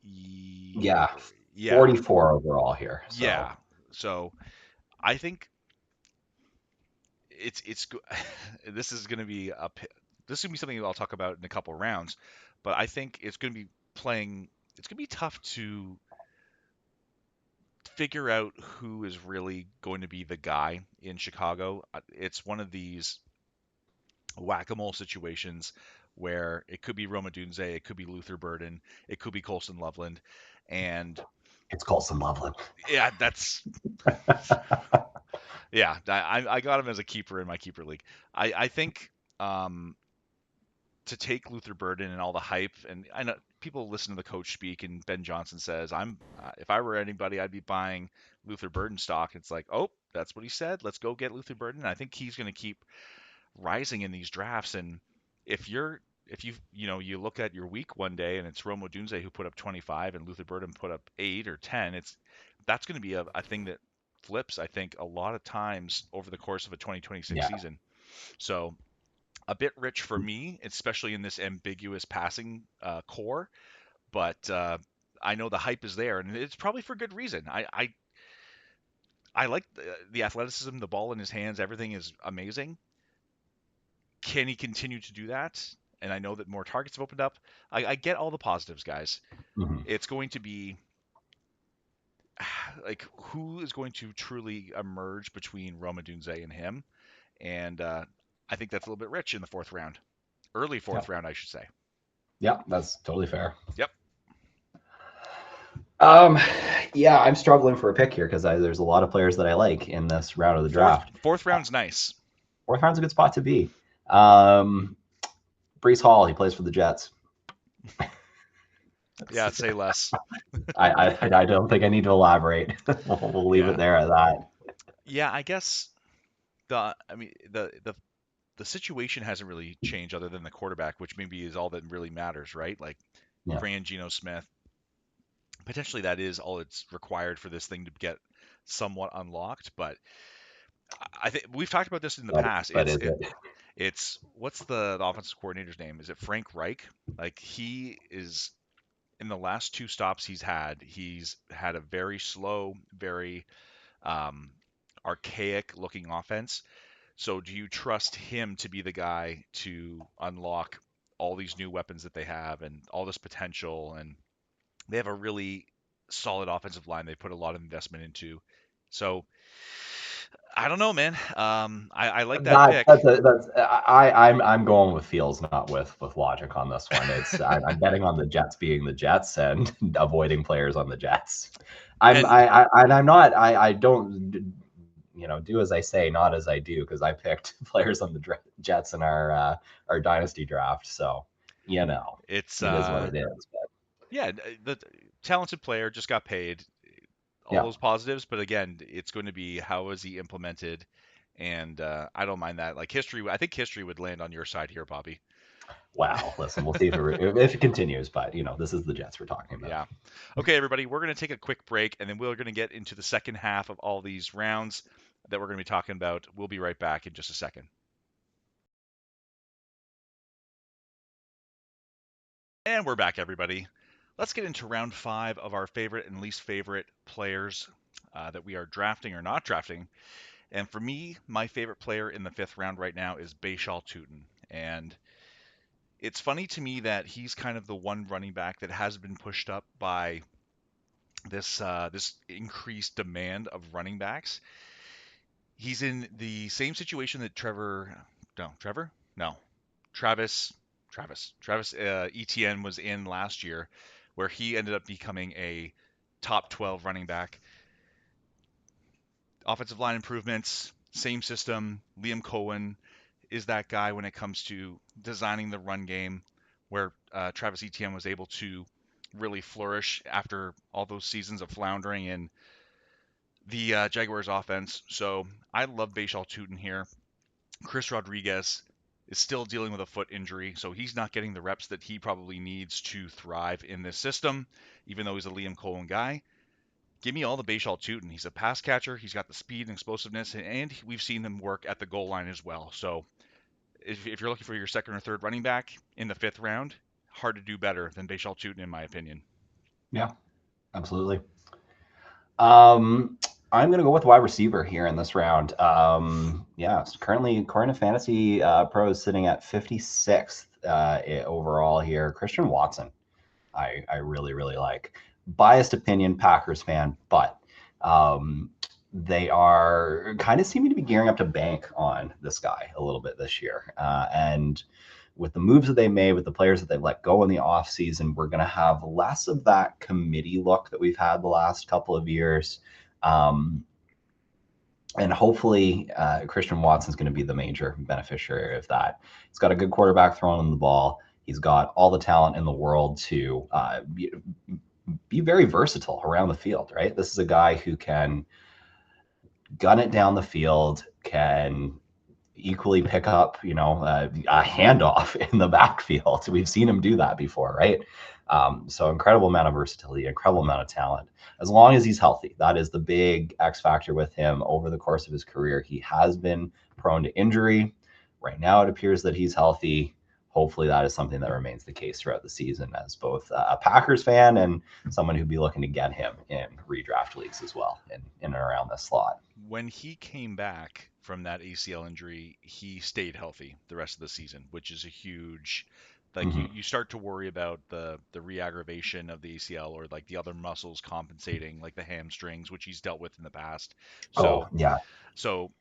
Yeah, Yeah, 44 overall here. So yeah. So I think it's this is going to be this is going to be something that I'll talk about in a couple rounds, but I think it's going to be playing. It's going to be tough to figure out who is really going to be the guy in Chicago. It's one of these whack-a-mole situations where it could be Roma Dunze, it could be Luther Burden, it could be Colson Loveland, and it's Colson Loveland. yeah, that's yeah. I got him as a keeper in my keeper league. I think um, to take Luther Burden and all the hype, and I know people listen to the coach speak, and Ben Johnson says, "I'm if I were anybody, I'd be buying Luther Burden stock." It's like, oh, that's what he said. Let's go get Luther Burden. And I think he's going to keep rising in these drafts. And if you're if you look at your week one day and it's Romo Dunze who put up 25 and Luther Burden put up 8 or 10, that's going to be a thing that flips, I think, a lot of times over the course of a 2026 Yeah. season. So a bit rich for me, especially in this ambiguous passing core. But I know the hype is there, and it's probably for good reason. I like the athleticism, the ball in his hands, everything is amazing. Can he continue to do that? And I know that more targets have opened up. I get all the positives, guys. Mhm. It's going to be like who is going to truly emerge between Roma Dunze and him, and I think that's a little bit rich in the fourth round, early fourth Yep. round, I should say. Yep, that's totally fair. Yep. Um, yeah, I'm struggling for a pick here because there's a lot of players that I like in this round of the Fourth draft. fourth Uh, round's nice. Fourth round's a good spot to be. Um, Brees Hall, he plays for the Jets. Yeah, say less. I don't think I need to elaborate. We'll leave it Yeah. there at that. Yeah, I guess the situation hasn't really changed other than the quarterback, which maybe is all that really matters, right? Like Yeah, bring in Geno Smith. Potentially that is all it's required for this thing to get somewhat unlocked, but I think we've talked about this in the past. but is it? It's what's the offensive coordinator's name? Is it Frank Reich? Like he is in the last two stops he's had a very slow, very um, archaic looking offense. So do you trust him to be the guy to unlock all these new weapons that they have and all this potential? And they have a really solid offensive line they put a lot of investment into. So I don't know, man. I like that pick. I'm going with feels, not with logic on this one. I'm betting on the Jets being the Jets and avoiding players on the Jets. And I'm not I don't do as I say, not as I do, because I picked players on the Jets in our dynasty draft. So it's it is what it is. But yeah, the talented player just got paid. All yeah, those positives, but again, it's going to be how is he implemented, and I don't mind that. Like history, I think history would land on your side here, Bobby. wow. Listen, we'll see if it continues, but this is the Jets we're talking about. Yeah. Okay, everybody, we're going to take a quick break, and then we're going to get into the second half of all these rounds that we're going to be talking about. We'll be right back in just a second. And we're back, everybody. Let's get into round five of our favorite and least favorite players that we are drafting or not drafting. And for me, my favorite player in the fifth round right now is Baishal Tutin. And it's funny to me that he's kind of the one running back that has been pushed up by this increased demand of running backs. He's in the same situation that Travis, Travis Etienne was in last year, where he ended up becoming a top 12 running back. Offensive line improvements, same system. Liam Cohen is that guy when it comes to designing the run game, where Travis Etienne was able to really flourish after all those seasons of floundering in the Jaguars offense. So I love Baishal Tutin here. Chris Rodriguez is still dealing with a foot injury, so he's not getting the reps that he probably needs to thrive in this system, even though he's a Liam Cohen guy. Give me all the Baishal Tutin. He's a pass catcher. He's got the speed and explosiveness, and we've seen him work at the goal line as well. So if you're looking for your second or third running back in the fifth round, hard to do better than Baishal Tutin, in my opinion. Yeah, absolutely. Um, I'm going to go with wide receiver here in this round. Yeah, currently according to Fantasy Pro is sitting at 56th overall here. Christian Watson, I really really like. Biased opinion, Packers fan, but they are kind of seeming to be gearing up to bank on this guy a little bit this year, and with the moves that they made, with the players that they've let go in the offseason, we're going to have less of that committee look that we've had the last couple of years. Um, and hopefully, Christian Watson's going to be the major beneficiary of that. He's got a good quarterback throwing him the ball. He's got all the talent in the world to be very versatile around the field, right? This is a guy who can gun it down the field, can equally pick up, a handoff in the backfield. We've seen him do that before, right? So incredible amount of versatility, incredible amount of talent. As long as he's healthy, that is the big X factor with him over the course of his career. He has been prone to injury. Right now, it appears that he's healthy. Hopefully, that is something that remains the case throughout the season, as both a Packers fan and someone who'd be looking to get him in redraft leagues as well, in and around this slot. When he came back from that ACL injury, he stayed healthy the rest of the season, which is a huge like Mm-hmm. you start to worry about the re-aggravation of the ACL or like the other muscles compensating, like the hamstrings, which he's dealt with in the past. Oh, So yeah. so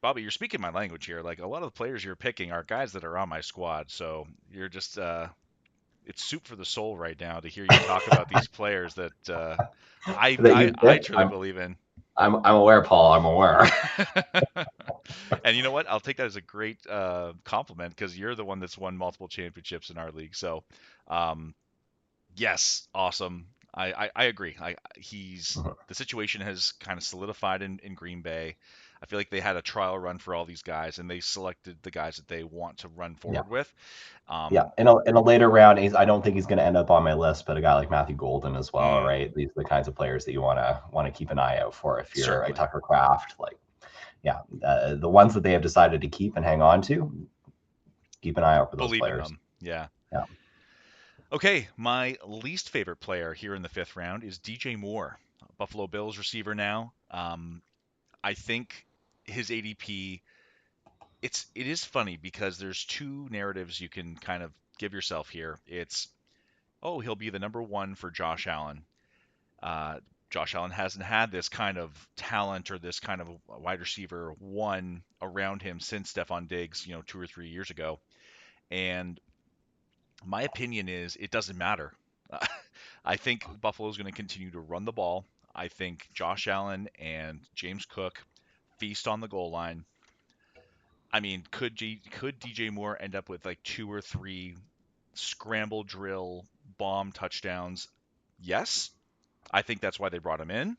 Bobby, you're speaking my language here. Like a lot of the players you're picking are guys that are on my squad, so you're just it's soup for the soul right now to hear you talk about these players that I, That I you I picked. truly believe in. I'm aware, Paul. I'm aware. And you know what? I'll take that as a great compliment because you're the one that's won multiple championships in our league. So, um, yes, awesome. I agree. He's Mhm. the situation has kind of solidified in Green Bay. I feel like they had a trial run for all these guys, and they selected the guys that they want to run Yeah. forward with. Yeah, Um, in a later round, I don't think he's going to end up on my list, but a guy like Matthew Golden as well, mm, right? These are the kinds of players that you want to keep an eye out for if you're a certainly, Tucker Craft. Like, yeah, the ones that they have decided to keep and hang on to, keep an eye out for those believe in players. them. Yeah. Yeah. Okay, my least favorite player here in the fifth round is DJ Moore, Buffalo Bills receiver now. I think his ADP it is funny because there's two narratives you can kind of give yourself here. It's oh, he'll be the number one for Josh Allen. Uh, Josh Allen hasn't had this kind of talent or this kind of wide receiver one around him since Stephon Diggs, 2 or 3 years ago. And my opinion is it doesn't matter. I think Buffalo's going to continue to run the ball. I think Josh Allen and James Cook feast on the goal line. I mean, could DJ Moore end up with like 2 or 3 scramble drill bomb touchdowns? Yes, I think that's why they brought him in.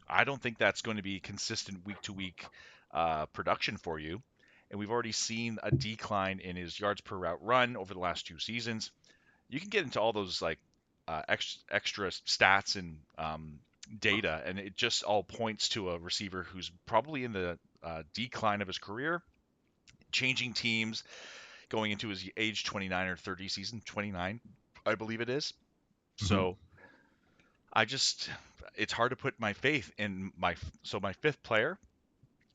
I don't think that's going to be consistent week to week production for you. And we've already seen a decline in his yards per route run over the last 2 seasons. You can get into all those like extra stats and data, and it just all points to a receiver who's probably in the decline of his career, changing teams, going into his age 29 or 30 season, 29, I believe it is. Mhm. So I just, it's hard to put my faith in my fifth player.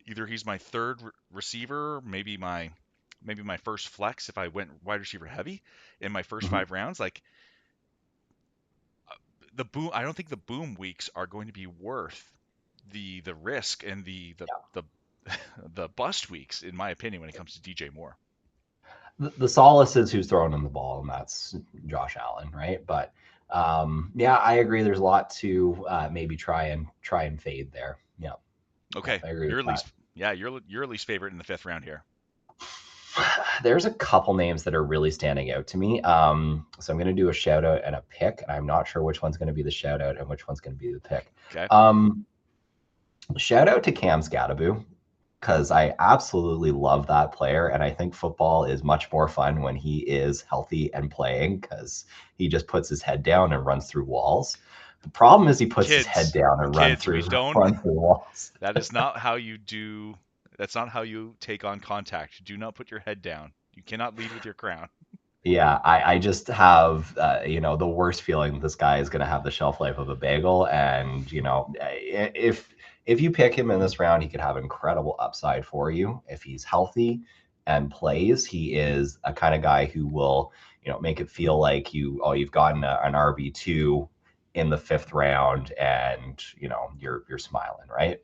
Either he's my third receiver, maybe my first flex if I went wide receiver heavy in my first Mhm. 5 rounds. Like the boom, I don't think the boom weeks are going to be worth the risk and the the bust weeks, in my opinion, when it comes to DJ Moore. The solace is who's throwing in the ball, and that's Josh Allen, right? But yeah, I agree. There's a lot to maybe try and fade there. Yeah, yeah, Okay, I agree with your that. least, yeah, your least favorite in the fifth round here. There's a couple names that are really standing out to me. So I'm going to do a shout out and a pick, and I'm not sure which one's going to be the shout out and which one's going to be the pick. Okay. Um, Shout out to Cam Scadaboo because I absolutely love that player, and I think football is much more fun when he is healthy and playing because he just puts his head down and runs through walls. The problem is he puts his head Kids, down and run kids, we through don't. run through walls. That is not how you do. That's not how you take on contact. Do not put your head down. You cannot lead with your crown. Yeah, I just have the worst feeling this guy is going to have the shelf life of a bagel, and if you pick him in this round, he could have incredible upside for you if he's healthy and plays. He is a kind of guy who will make it feel like you've gotten an RB2 in the fifth round, and you're smiling, right?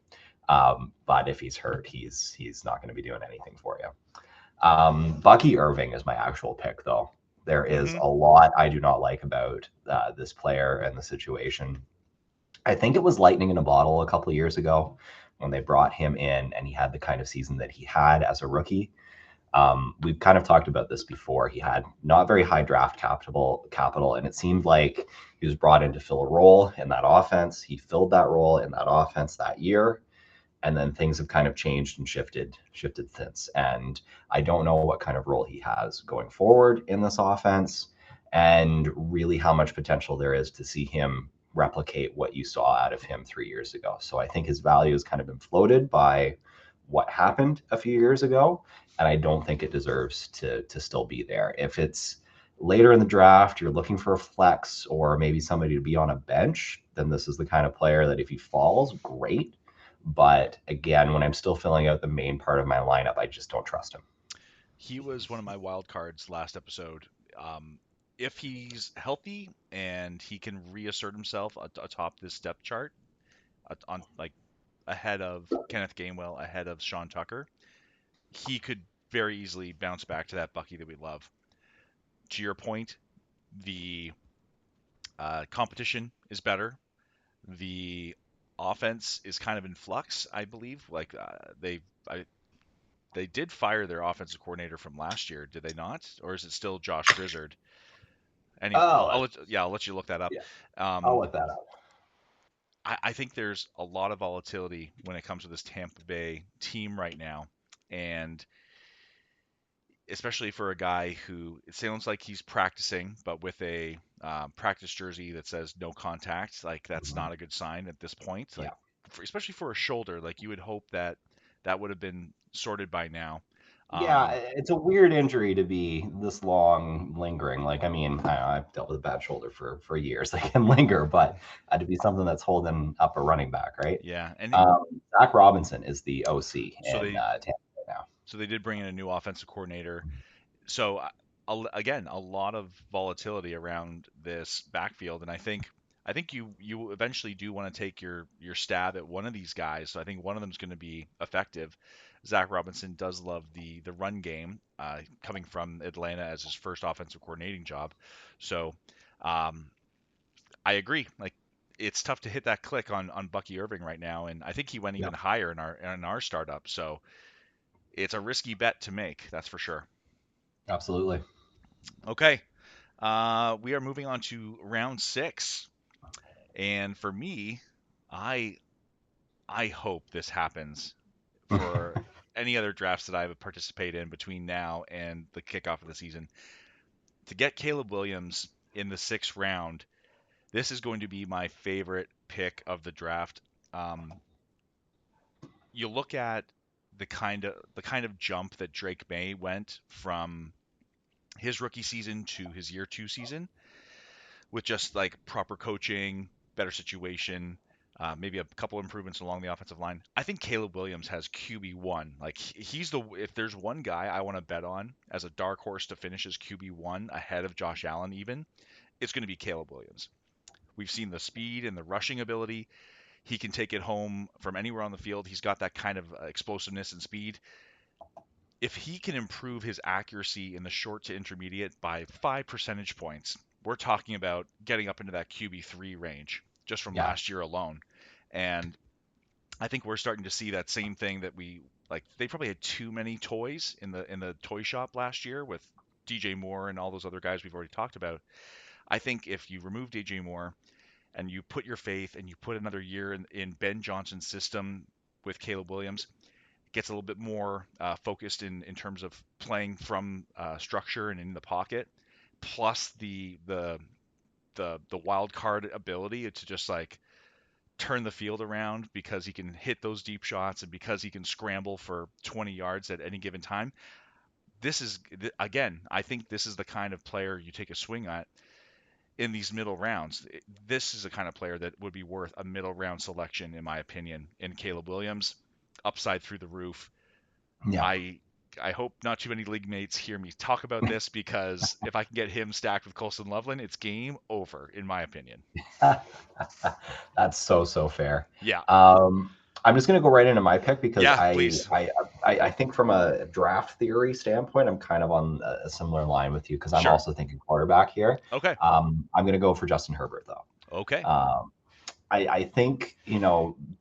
But if he's hurt, he's not going to be doing anything for you. Bucky Irving is my actual pick, though. There is Hmm. a lot I do not like about this player and the situation. I think it was lightning in a bottle a couple of years ago when they brought him in and he had the kind of season that he had as a rookie. We've kind of talked about this before. He had not very high draft capital, and it seemed like he was brought in to fill a role in that offense. He filled that role in that offense that year, and then things have kind of changed and shifted since. And I don't know what kind of role he has going forward in this offense, and really how much potential there is to see him replicate what you saw out of him 3 years ago. So I think his value has kind of been floated by what happened a few years ago, and I don't think it deserves to still be there. If it's later in the draft, you're looking for a flex or maybe somebody to be on a bench, then this is the kind of player that if he falls, great. But again, when I'm still filling out the main part of my lineup, I just don't trust him. He was one of my wild cards last episode. Um, if he's healthy and he can reassert himself atop this depth chart, on like ahead of Kenneth Gainwell, ahead of Sean Tucker, he could very easily bounce back to that Bucky that we love. To your point, the competition is better. The offense is kind of in flux, I believe. Like they did fire their offensive coordinator from last year, did they not? Or is it still Josh Grizzard? Anyway, Oh, I'll let you look that up. yeah, I'll Um, let that up. I think there's a lot of volatility when it comes to this Tampa Bay team right now, and especially for a guy who it sounds like he's practicing, but with a practice jersey that says no contact, like that's Mhm. not a good sign at this point. Like, Yeah. especially for a shoulder, like you would hope that that would have been sorted by now. Yeah, Um, it's a weird injury to be this long lingering. Like, I mean, I've dealt with a bad shoulder for years. They can linger, but to be something that's holding up a running back, right? yeah, and Zach Robinson is the OC so in they Tampa right now. so they did bring in a new offensive coordinator. So again, a lot of volatility around this backfield, and I think you eventually do want to take your stab at one of these guys. So I think one of them is going to be effective. Zach Robinson does love the run game, coming from Atlanta as his first offensive coordinating job. So um, I agree. Like it's tough to hit that click on Bucky Irving right now, and I think he went Yeah, even higher in our startup. So it's a risky bet to make, that's for sure. absolutely. Okay, we are moving on to round six, and for me, I I hope this happens for any other drafts that I would participate in between now and the kickoff of the season. To get Caleb Williams in the sixth round, this is going to be my favorite pick of the draft. Um, you look at the kind of jump that Drake May went from his rookie season to his year two season with just like proper coaching, better situation, maybe a couple improvements along the offensive line. I think Caleb Williams has QB1. Like he's the if there's one guy I want to bet on as a dark horse to finish as QB1 ahead of Josh Allen, even it's going to be Caleb Williams. We've seen the speed and the rushing ability. He can take it home from anywhere on the field. He's got that kind of explosiveness and speed. If he can improve his accuracy in the short to intermediate by 5 percentage points, we're talking about getting up into that QB3 range just from Yeah, last year alone. And I think we're starting to see that same thing that we like. They probably had too many toys in the toy shop last year with DJ Moore and all those other guys we've already talked about. I think if you remove DJ Moore and you put your faith and you put another year in Ben Johnson's system with Caleb Williams, gets a little bit more focused in terms of playing from structure and in the pocket, plus the wild card ability to just like turn the field around because he can hit those deep shots and because he can scramble for 20 yards at any given time. This is again, I think this is the kind of player you take a swing at in these middle rounds. This is the kind of player that would be worth a middle round selection, in my opinion. In Caleb Williams, upside through the roof. yeah. I I hope not too many league mates hear me talk about this because if I can get him stacked with Colson Loveland, it's game over, in my opinion. That's so fair. Yeah, I'm just going to go right into my pick because yeah, please. I think from a draft theory standpoint, I'm kind of on a similar line with you because I'm Sure. also thinking quarterback here. Okay. I'm going to go for Justin Herbert though. Okay. I think,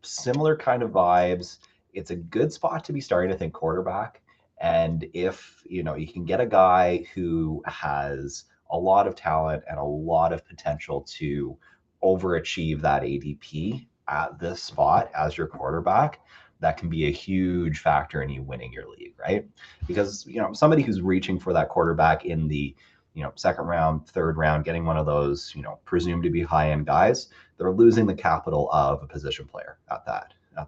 similar kind of vibes. It's a good spot to be starting to think quarterback. And if, you can get a guy who has a lot of talent and a lot of potential to overachieve that ADP at this spot as your quarterback, that can be a huge factor in you winning your league, right? Because, somebody who's reaching for that quarterback in the, second round, third round, getting one of those, presumed to be high end guys, they're losing the capital of a position player at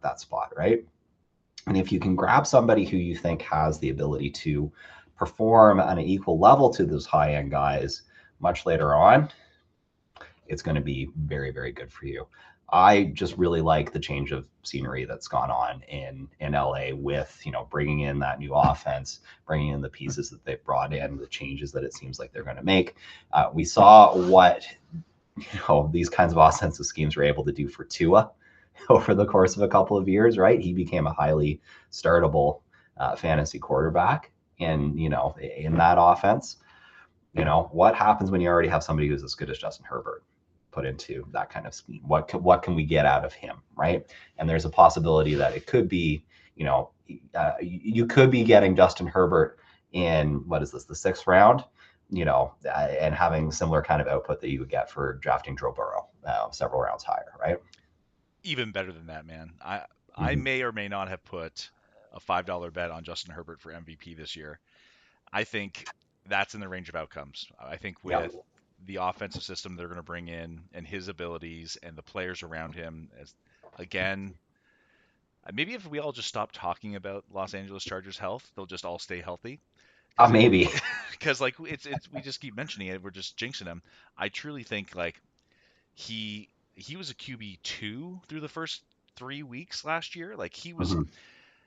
that spot, right? And if you can grab somebody who you think has the ability to perform on an equal level to those high end guys much later on, it's going to be very, very good for you. I just really like the change of scenery that's gone on in LA with bringing in that new offense, bringing in the pieces that they've brought in, the changes that it seems like they're going to make. We saw what these kinds of offensive schemes were able to do for Tua over the course of a couple of years, right? He became a highly startable fantasy quarterback in that offense. What happens when you already have somebody who's as good as Justin Herbert put into that kind of scheme? What can we get out of him, right? And there's a possibility that it could be, you could be getting Justin Herbert in what is this, the sixth round, and having similar kind of output that you would get for drafting Joe Burrow several rounds higher, right? Even better than that, man. I Mm-hmm. may or may not have put a $5 bet on Justin Herbert for MVP this year. I think that's in the range of outcomes. I think Yeah. with the offensive system they're going to bring in and his abilities and the players around him, as again, maybe if we all just stop talking about Los Angeles Chargers health, they'll just all stay healthy. Because Maybe. because like it's we just keep mentioning it, we're just jinxing him. I truly think like he was a QB2 through the first 3 weeks last year. Like Mm-hmm.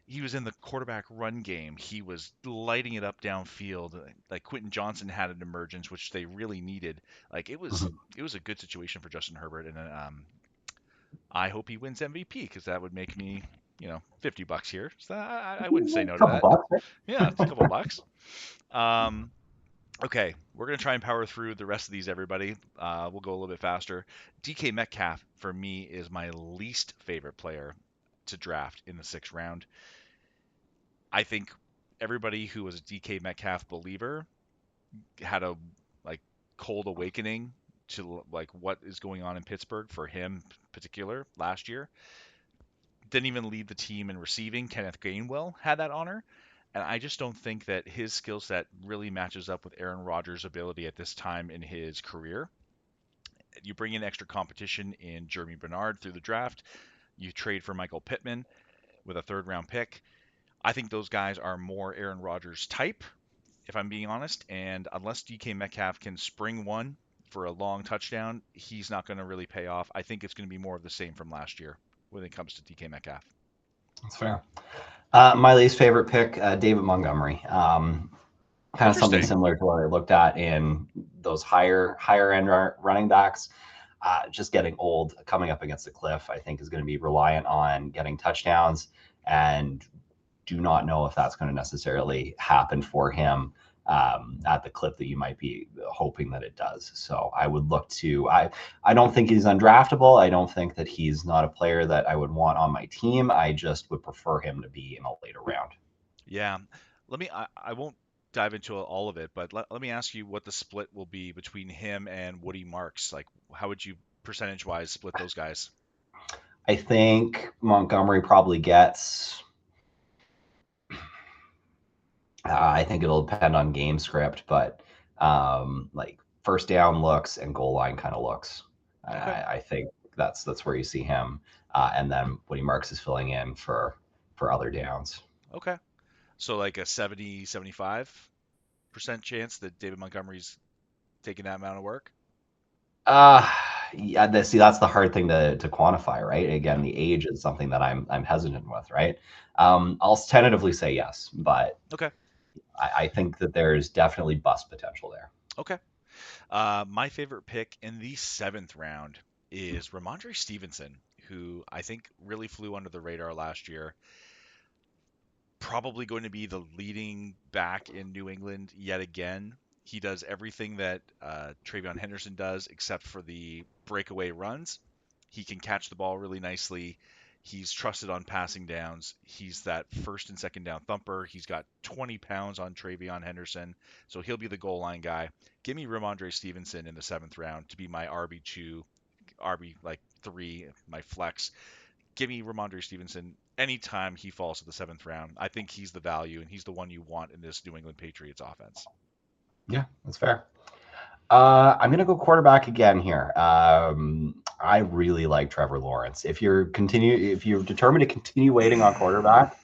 he was in the quarterback run game. He was lighting it up downfield. Like Quentin Johnson had an emergence, which they really needed. Like Mm-hmm. it was a good situation for Justin Herbert, and I hope he wins MVP because that would make me, $50 here. So I wouldn't say no to Couple that. bucks, right? Yeah, it's a couple bucks. Um, okay, we're gonna try and power through the rest of these, everybody. We'll go a little bit faster. DK Metcalf for me is my least favorite player to draft in the sixth round. I think everybody who was a DK Metcalf believer had a like cold awakening to like what is going on in Pittsburgh for him particular last year. Didn't even lead the team in receiving. Kenneth Gainwell had that honor. And I just don't think that his skill set really matches up with Aaron Rodgers' ability at this time in his career. You bring in extra competition in Jeremy Bernard through the draft. You trade for Michael Pittman with a third round pick. I think those guys are more Aaron Rodgers type, if I'm being honest. And unless DK Metcalf can spring one for a long touchdown, he's not going to really pay off. I think it's going to be more of the same from last year when it comes to DK Metcalf. That's fair. My least favorite pick, David Montgomery. Kind of something Interesting. similar to what I looked at in those higher end running backs. Just getting old, coming up against a cliff, I think is going to be reliant on getting touchdowns, and do not know if that's going to necessarily happen for him at the clip that you might be hoping that it does. So I would look to I don't think he's undraftable. I don't think that he's not a player that I would want on my team. I just would prefer him to be in a later round. Yeah. I won't dive into all of it, but let me ask you what the split will be between him and Woody Marks. Like, how would you percentage wise split those guys? I think Montgomery probably gets. I think it'll depend on game script, but like first down looks and goal line kind of looks. Okay. I think that's where you see him, and then Woody Marks is filling in for other downs. Okay. So like a 70-75% chance that David Montgomery's taking that amount of work? Uh yeah, see that's the hard thing to quantify, right? Again, Yeah. the age is something that I'm hesitant with, right? I'll tentatively say yes, but Okay. I think that there's definitely bust potential there. Okay. My favorite pick in the seventh round is Ramondre Stevenson, who I think really flew under the radar last year. Probably going to be the leading back in New England yet again. He does everything that Travion Henderson does, except for the breakaway runs. He can catch the ball really nicely. He's trusted on passing downs. He's that first and second down thumper. He's got 20 pounds on Travion Henderson, so he'll be the goal line guy. Give me Ramondre Stevenson in the seventh round to be my RB2, RB like three, my flex. Give me Ramondre Stevenson anytime he falls to the seventh round. I think he's the value, and he's the one you want in this New England Patriots offense. Yeah, that's fair. I'm gonna go quarterback again here. I really like Trevor Lawrence. If you're determined to continue waiting on quarterback,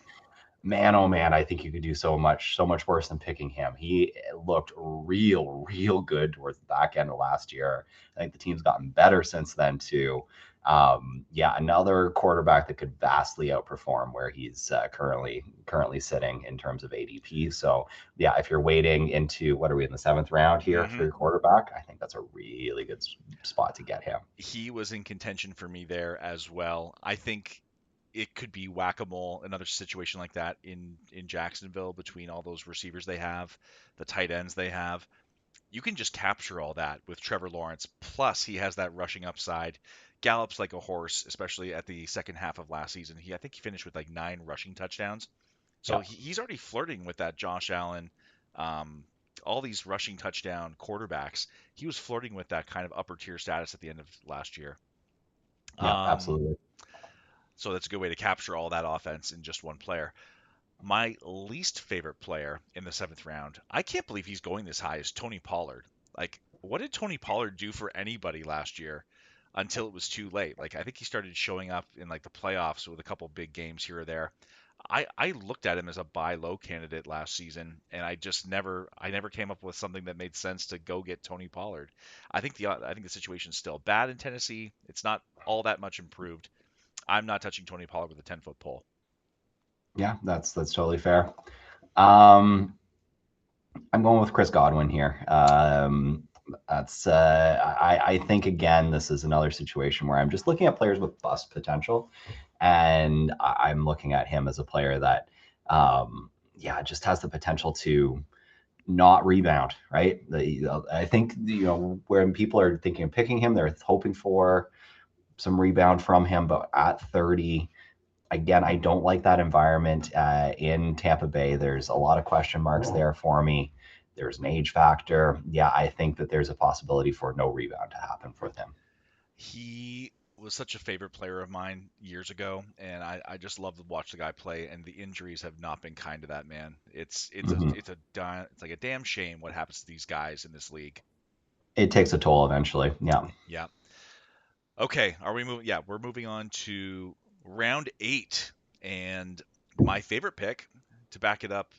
Man, oh man, I think you could do so much worse than picking him. He looked real good towards the back end of last year. I think the team's gotten better since then too. Yeah, another quarterback that could vastly outperform where he's currently sitting in terms of ADP. So yeah, if you're waiting into what are we in the seventh round here for Hmm. your quarterback, I think that's a really good spot to get him. He was in contention for me there as well. I think it could be whack-a-mole, another situation like that in Jacksonville between all those receivers they have, the tight ends they have. You can just capture all that with Trevor Lawrence. Plus, he has that rushing upside. Gallops like a horse, especially at the second half of last season. I think he finished with like 9 rushing touchdowns. So Yeah, he's already flirting with that Josh Allen, um, all these rushing touchdown quarterbacks. He was flirting with that kind of upper tier status at the end of last year. yeah, Um, absolutely. so that's a good way to capture all that offense in just one player. My least favorite player in the seventh round, I can't believe he's going this high, is Tony Pollard. Like, what did Tony Pollard do for anybody last year until it was too late? Like, I think he started showing up in like the playoffs with a couple big games here or there. I looked at him as a buy low candidate last season, and I never came up with something that made sense to go get Tony Pollard. I think the situation's still bad in Tennessee. It's not all that much improved. I'm not touching Tony Pollard with a 10-foot pole. Yeah, that's totally fair. Um, I'm going with Chris Godwin here. That's I think again this is another situation where I'm just looking at players with bust potential, and I'm looking at him as a player that yeah just has the potential to not rebound. Right. I think when people are thinking of picking him, they're hoping for some rebound from him, but at 30 again, I don't like that environment in Tampa Bay. There's a lot of question marks there for me. There's an age factor. Yeah, I think that there's a possibility for no rebound to happen for them. He was such a favorite player of mine years ago, and I just love to watch the guy play. And the injuries have not been kind to that man. Mhm. It's like a damn shame what happens to these guys in this league. It takes a toll eventually. Yeah. Yeah. Okay. Are we moving? Yeah, we're moving on to round 8, and my favorite pick to back it up.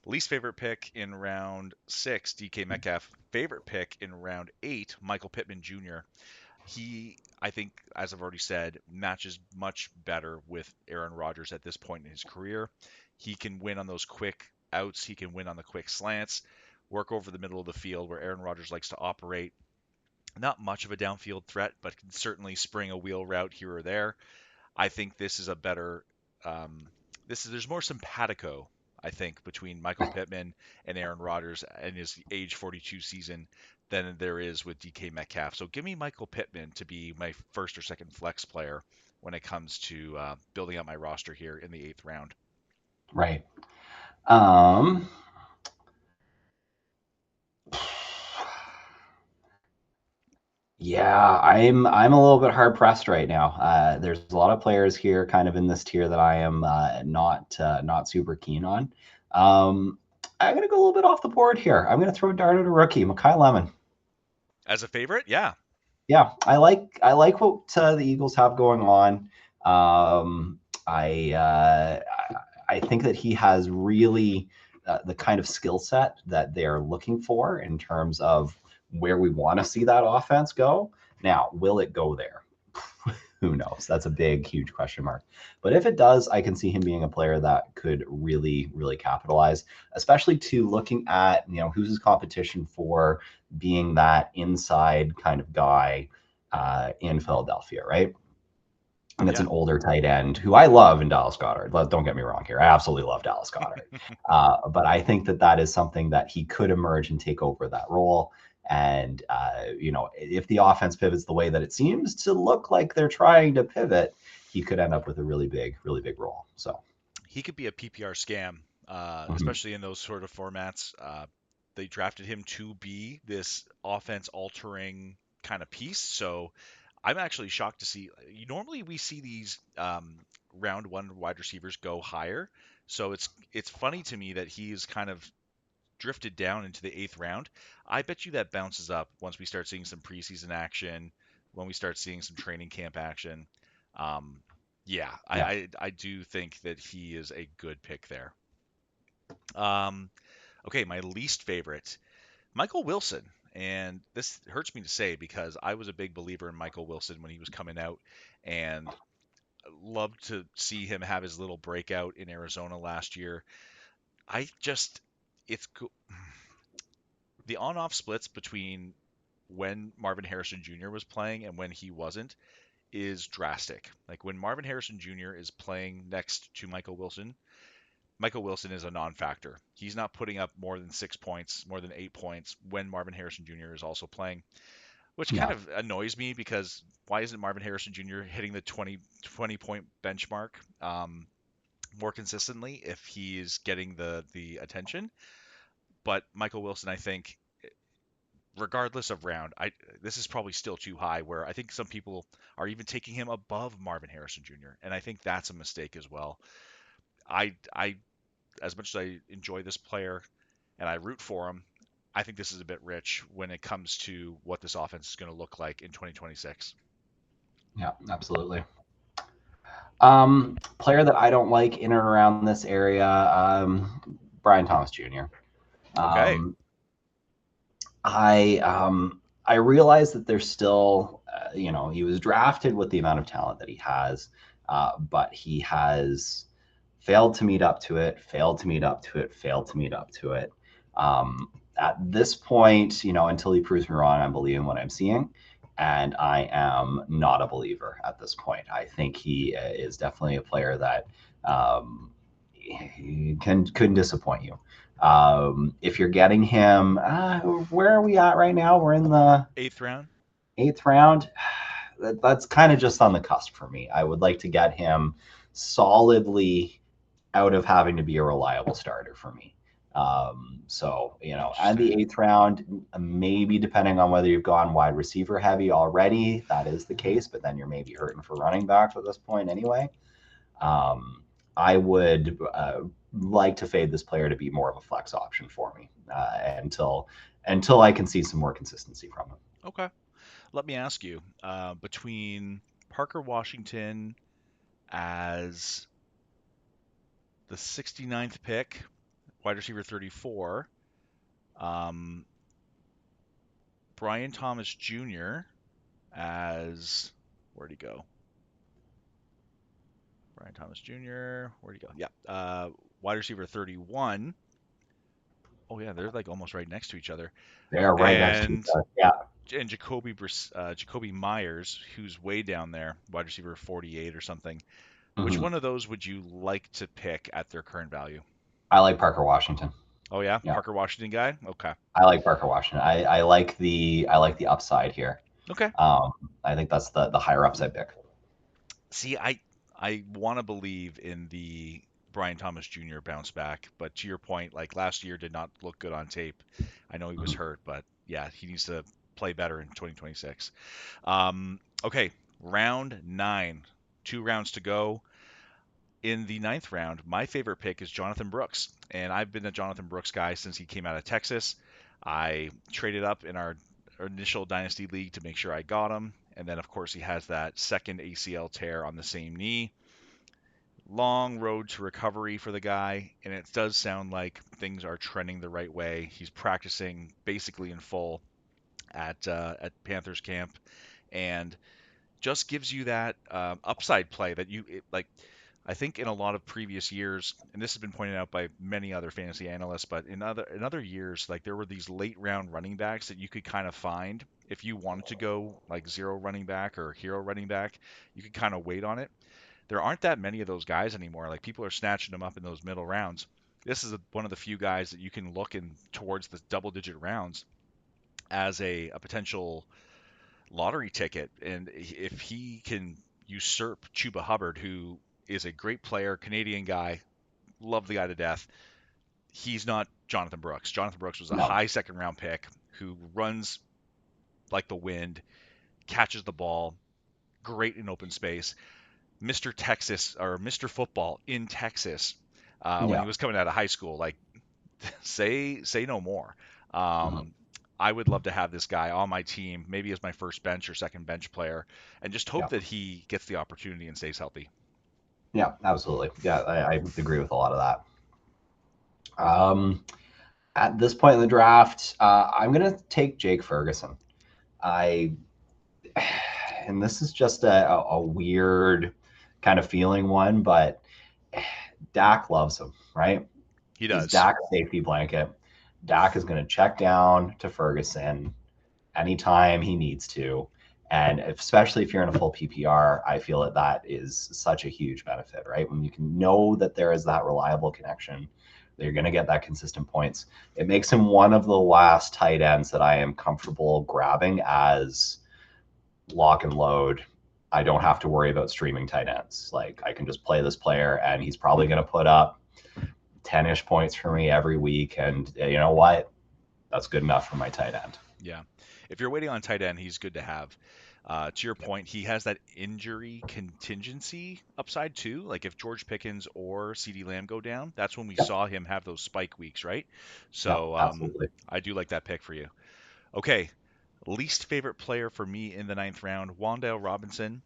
Least favorite pick in round 6, DK Metcalf. Favorite pick in round 8, Michael Pittman Jr. He, I think, as I've already said, matches much better with Aaron Rodgers at this point in his career. He can win on those quick outs, he can win on the quick slants, work over the middle of the field where Aaron Rodgers likes to operate. Not much of a downfield threat, but can certainly spring a wheel route here or there. I think this is a better. Um, there's more simpatico, I think, between Michael Pittman and Aaron Rodgers in his age 42 season than there is with DK Metcalf. So give me Michael Pittman to be my first or second flex player when it comes to building out my roster here in the 8th round. Right. Um, yeah, I'm a little bit hard pressed right now. There's a lot of players here, kind of in this tier that I am not super keen on. Um, I'm gonna go a little bit off the board here. I'm gonna throw a dart at a rookie, Makai Lemon. As a favorite, yeah, Yeah, I like what the Eagles have going on. Um, I uh, I think that he has really the kind of skill set that they're looking for in terms of where we want to see that offense go. Now, will it go there? Who knows? That's a big, huge question mark. But if it does, I can see him being a player that could really capitalize, especially to looking at, who's his competition for being that inside kind of guy in Philadelphia, right? And it's yeah. an older tight end who I love in Dallas Goddard. Don't get me wrong here. I absolutely love Dallas Goddard. But I think that that is something that he could emerge and take over that role. And, if the offense pivots the way that it seems to look like they're trying to pivot, he could end up with a really big role. So, He could be a PPR scam, mhm. especially in those sort of formats. They drafted him to be this offense altering kind of piece. So I'm actually shocked to see. Normally, we see these round one wide receivers go higher. So it's funny to me that he's kind of drifted down into the 8th round. I bet you that bounces up once we start seeing some preseason action, when we start seeing some training camp action. Um, Yeah, Yeah. I do think that he is a good pick there. Um, okay, my least favorite, Michael Wilson. And this hurts me to say because I was a big believer in Michael Wilson when he was coming out and loved to see him have his little breakout in Arizona last year. I just, it's the on off splits between when Marvin Harrison Jr. was playing and when he wasn't is drastic. Like when Marvin Harrison Jr. is playing next to Michael Wilson is a non-factor. He's not putting up more than 6 points, more than 8 points when Marvin Harrison Jr. is also playing, which kind Yeah. of annoys me because why isn't Marvin Harrison Jr. hitting the 20 point benchmark more consistently if he's getting the attention? But Michael Wilson, I think, regardless of round, I this is probably still too high. Where I think some people are even taking him above Marvin Harrison Jr., and I think that's a mistake as well. I as much as I enjoy this player and I root for him, I think this is a bit rich when it comes to what this offense is going to look like in 2026. Yeah. Absolutely. Player that I don't like in and around this area, Brian Thomas Jr. Okay, Um, I realize that there's still, he was drafted with the amount of talent that he has, but he has failed to meet up to it, failed to meet up to it, failed to meet up to it. At this point, until he proves me wrong, I'm believing what I'm seeing. And I am not a believer at this point. I think he is definitely a player that he couldn't disappoint you. If you're getting him, where are we at right now? We're in the eighth round. eighth round. That's kind of just on the cusp for me. I would like to get him solidly out of having to be a reliable starter for me. And the Interesting. eighth round, maybe depending on whether you've gone wide receiver heavy already, that is the case, but then you're maybe hurting for running backs at this point anyway. Um, I would like to fade this player to be more of a flex option for me until I can see some more consistency from him. Okay, let me ask you between Parker Washington as the 69th pick, wide receiver 34, um, Brian Thomas Jr. as where'd he go? Brian Thomas Jr. Where'd he go? Yeah, wide receiver 31. Oh yeah, they're like almost right next to each other. They are right next to each And other. Yeah. Jacoby Myers, who's way down there, wide receiver 48 or something. Which Mm-hmm. one of those would you like to pick at their current value? I like Parker Washington. Oh yeah, Yeah. Parker Washington guy. Okay. I like Parker Washington. I like the upside here. Okay. Um, I think that's the higher upside pick. See, I want to believe in the Brian Thomas Jr. bounce back, but to your point, like last year did not look good on tape. I know he was Mhm. hurt, but yeah, he needs to play better in 2026. Okay, round nine, 2 rounds to go. In the ninth round, my favorite pick is Jonathan Brooks, and I've been a Jonathan Brooks guy since he came out of Texas. I traded up in our initial dynasty league to make sure I got him, and then of course he has that second ACL tear on the same knee. Long road to recovery for the guy, and it does sound like things are trending the right way. He's practicing basically in full at Panthers camp, and just gives you that upside play that like. I think in a lot of previous years, and this has been pointed out by many other fantasy analysts, but in other years, like there were these late round running backs that you could kind of find if you wanted to go like zero running back or hero running back, you could kind of wait on it. There aren't that many of those guys anymore. Like people are snatching them up in those middle rounds. This is one of the few guys that you can look in towards the double digit rounds as a potential lottery ticket. And if he can usurp Chuba Hubbard, who is a great player, Canadian guy, love the guy to death, he's not Jonathan Brooks. Jonathan Brooks was a No. high second round pick who runs like the wind, catches the ball, great in open space. Mr. Texas or Mr. Football in Texas when he Yeah. was coming out of high school. Like, say no more. Mhm. Um, I would love to have this guy on my team, maybe as my first bench or second bench player, and just hope Yeah. that he gets the opportunity and stays healthy. Yeah, absolutely. Yeah, I agree with a lot of that. At this point in the draft, I'm going to take Jake Ferguson. I and this is just a weird kind of feeling one, but Dak loves him, right? He He's does. Dak's safety blanket. Dak is going to check down to Ferguson anytime he needs to. And especially if you're in a full PPR, I feel that that is such a huge benefit, right? When you can know that there is that reliable connection, that you're going to get that consistent points. It makes him one of the last tight ends that I am comfortable grabbing as lock and load. I don't have to worry about streaming tight ends. Like I can just play this player and he's probably going to put up 10-ish points for me every week. And you know what? That's good enough for my tight end. Yeah. If you're waiting on tight end, he's good to have. To your Yep. point, he has that injury contingency upside too. Like if George Pickens or CeeDee Lamb go down, that's when we Yep. saw him have those spike weeks, right? Yep. So Absolutely. I do like that pick for you. Okay, least favorite player for me in the ninth round, Wandale Robinson.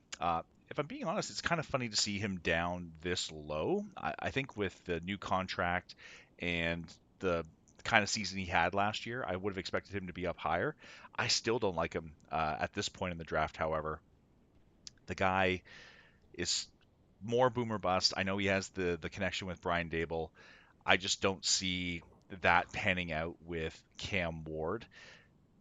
If I'm being honest, it's kind of funny to see him down this low. I think with the new contract and the kind of season he had last year, I would have expected him to be up higher. I still don't like him at this point in the draft, however. The guy is more boomer bust. I know he has the connection with Brian Dable. I just don't see that panning out with Cam Ward,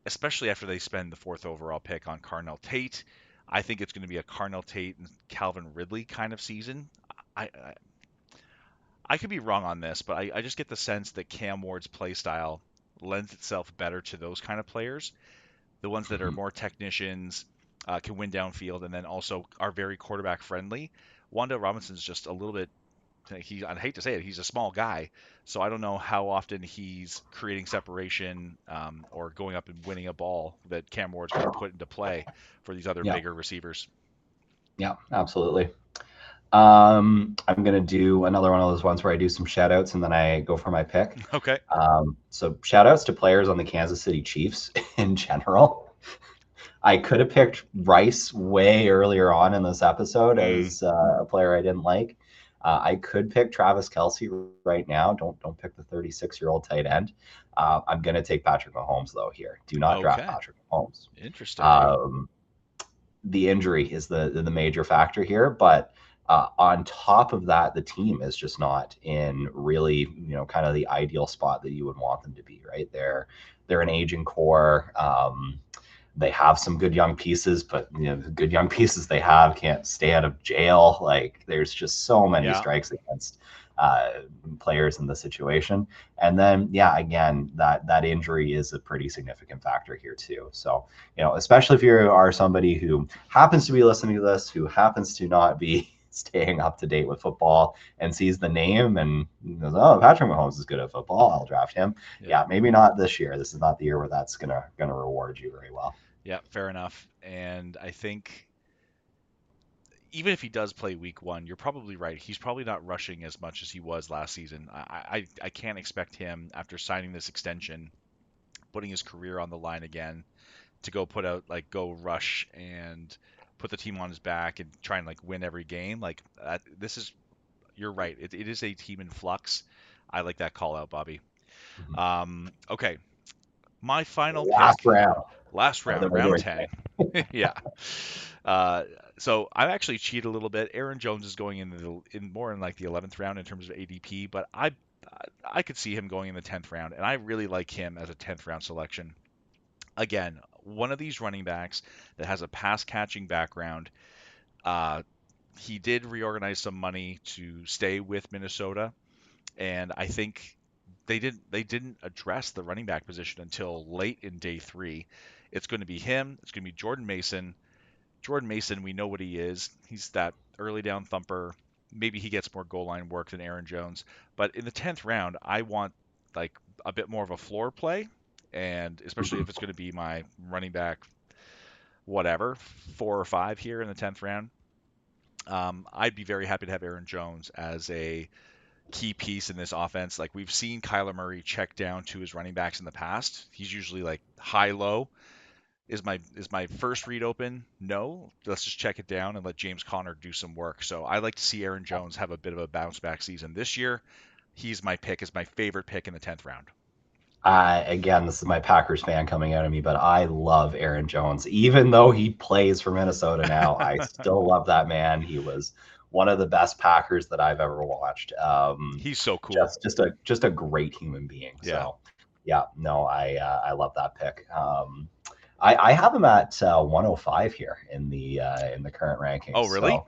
especially after they spend the fourth overall pick on Carnell Tate. I think it's going to be a Carnell Tate and Calvin Ridley kind of season. I could be wrong on this, but I just get the sense that Cam Ward's play style lends itself better to those kind of players, the ones that are Mhm. more technicians, can win downfield, and then also are very quarterback friendly. Wanda Robinson's just a little bit. I hate to say it, he's a small guy, so I don't know how often he's creating separation or going up and winning a ball that Cam Ward's going to put into play for these other Yeah. bigger receivers. Yeah. Absolutely. I'm gonna do another one of those ones where I do some shout outs and then I go for my pick. Okay. So shout outs to players on the Kansas City Chiefs in general. I could have picked Rice way earlier on in this episode Mm, as a player I didn't like. I could pick Travis Kelsey right now. Don't pick the 36-year-old tight end. I'm gonna take Patrick Mahomes though here. Do not draft okay. Patrick Mahomes. Interesting. Um, the injury is the major factor here, but on top of that, the team is just not in really kind of the ideal spot that you would want them to be. Right, they're an aging core. They have some good young pieces, but the good young pieces they have can't stay out of jail. Like there's just so many Yeah. strikes against uh, players in the situation. And then, yeah, again, that injury is a pretty significant factor here too. So, especially if you are somebody who happens to be listening to this, who happens to not be staying up to date with football and sees the name and goes, "Oh, Patrick Mahomes is good at football. I'll draft him." Yeah. Yeah, maybe not this year. This is not the year where that's gonna reward you very well. Yeah. Fair enough. And I think even if he does play week one, you're probably right. He's probably not rushing as much as he was last season. I can't expect him after signing this extension, putting his career on the line again, to go put out like go rush and put the team on his back and try and like win every game. Like this is you're right. It is a team in flux. I like that call out, Bobby. Mhm. Okay, my final Last pick, round last of the round, round regular 10. season. Yeah. Uh, so I actually cheated a little bit. Aaron Jones is going in more in like the 11th round in terms of ADP, but I could see him going in the 10th round, and I really like him as a 10th round selection. Again, one of these running backs that has a pass catching background. Uh, he did reorganize some money to stay with Minnesota, and I think they didn't address the running back position until late in day three. It's going to be him. It's going to be Jordan Mason. Jordan Mason, we know what he is. He's that early down thumper. Maybe he gets more goal line work than Aaron Jones. But in the 10th round, I want like a bit more of a floor play. And especially Mhm. if it's going to be my running back, whatever, 4 or 5 here in the 10th round, I'd be very happy to have Aaron Jones as a key piece in this offense. Like we've seen Kyler Murray check down to his running backs in the past. He's usually like high low. Is my first read open? No. Let's just check it down and let James Conner do some work. So I like to see Aaron Jones have a bit of a bounce back season this year. He's my pick, is my favorite pick in the 10th round. Again, this is my Packers fan coming out of me, but I love Aaron Jones. Even though he plays for Minnesota now, I still love that man. He was one of the best Packers that I've ever watched. He's so cool. Just a great human being. Yeah. So, yeah, no, I love that pick. I have him at 105 here in the current rankings. Oh, really? So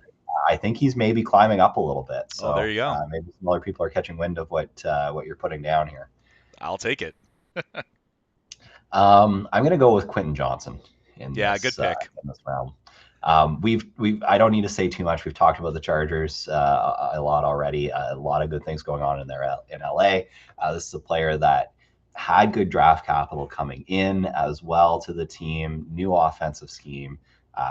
I think he's maybe climbing up a little bit. Oh, there So you go. maybe some other people are catching wind of what you're putting down here. I'll take it. I'm going to go with Quentin Johnson Yeah, good pick. in this round. We've I don't need to say too much. We've talked about the Chargers a lot already. A lot of good things going on in there in LA. This is a player that had good draft capital coming in as well to the team. New offensive scheme.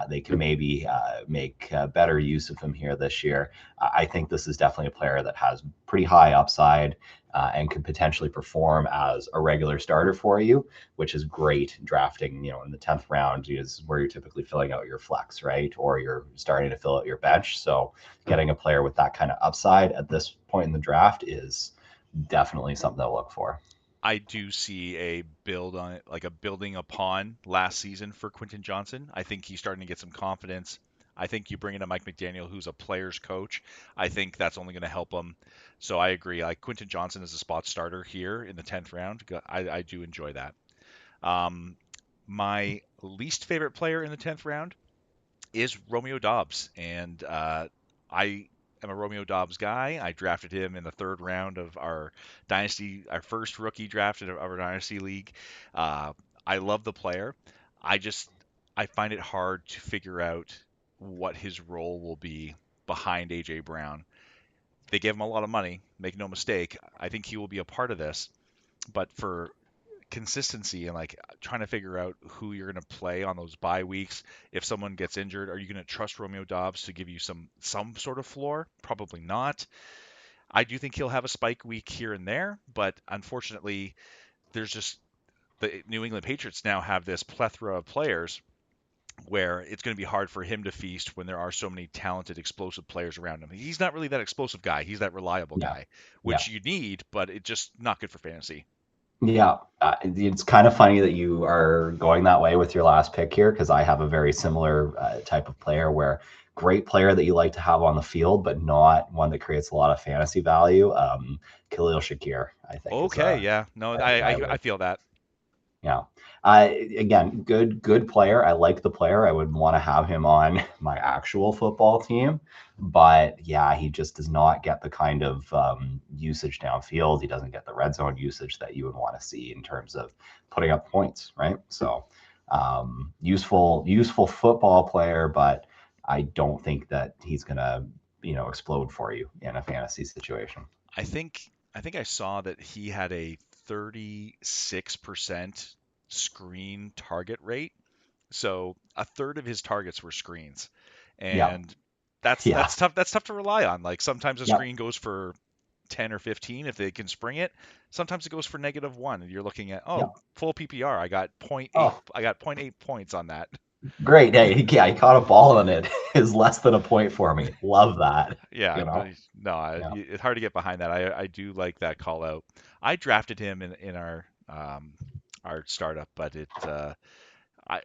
They can maybe make better use of him here this year. I think this is definitely a player that has pretty high upside and could potentially perform as a regular starter for you, which is great drafting, in the 10th round is where you're typically filling out your flex, right? Or you're starting to fill out your bench. So getting a player with that kind of upside at this point in the draft is definitely something to look for. I do see a build on it, like a building upon last season for Quentin Johnson. I think he's starting to get some confidence. I think you bring in a Mike McDaniel who's a player's coach. I think that's only going to help him. So I agree. Like Quentin Johnson is a spot starter here in the 10th round. I do enjoy that. Um, my least favorite player in the 10th round is Romeo Dobbs, and I am a Romeo Dobbs guy. I drafted him in the 3rd round of our dynasty, our first rookie draft of our dynasty league. Uh, I love the player. I just I find it hard to figure out what his role will be behind AJ Brown. They gave him a lot of money, make no mistake. I think he will be a part of this, but for consistency and like trying to figure out who you're going to play on those bye weeks. If someone gets injured, are you going to trust Romeo Dobbs to give you some sort of floor? Probably not. I do think he'll have a spike week here and there, but unfortunately, there's just the New England Patriots now have this plethora of players where it's going to be hard for him to feast when there are so many talented, explosive players around him. He's not really that explosive guy. He's that reliable Yeah. guy, Yeah. which you need, but it's just not good for fantasy. Yeah, it's kind of funny that you are going that way with your last pick here because I have a very similar type of player where great player that you like to have on the field, but not one that creates a lot of fantasy value. Khalil Shakir, I think, is Okay, yeah, no, I I would, feel that. yeah. Again, good player. I like the player. I would want to have him on my actual football team, but yeah, he just does not get the kind of usage downfield. He doesn't get the red zone usage that you would want to see in terms of putting up points, right? So, useful football player, but I don't think that he's gonna, explode for you in a fantasy situation. I think I saw that he had a 36% screen target rate. So a third of his targets were screens. Yeah, And that's yeah, tough. That's tough to rely on. Like sometimes a yeah, screen goes for 10 or 15 if they can spring it. Sometimes it goes for -1 and you're looking at, yeah. oh, full PPR. I got point 0.8 Oh, I got point 0.8 points on that. great. Hey, yeah, he caught a ball on it. Is less than a point for me. Love that. Yeah, You know? no, Yeah. it's hard to get behind that. I do like that call out. I drafted him in our startup, but I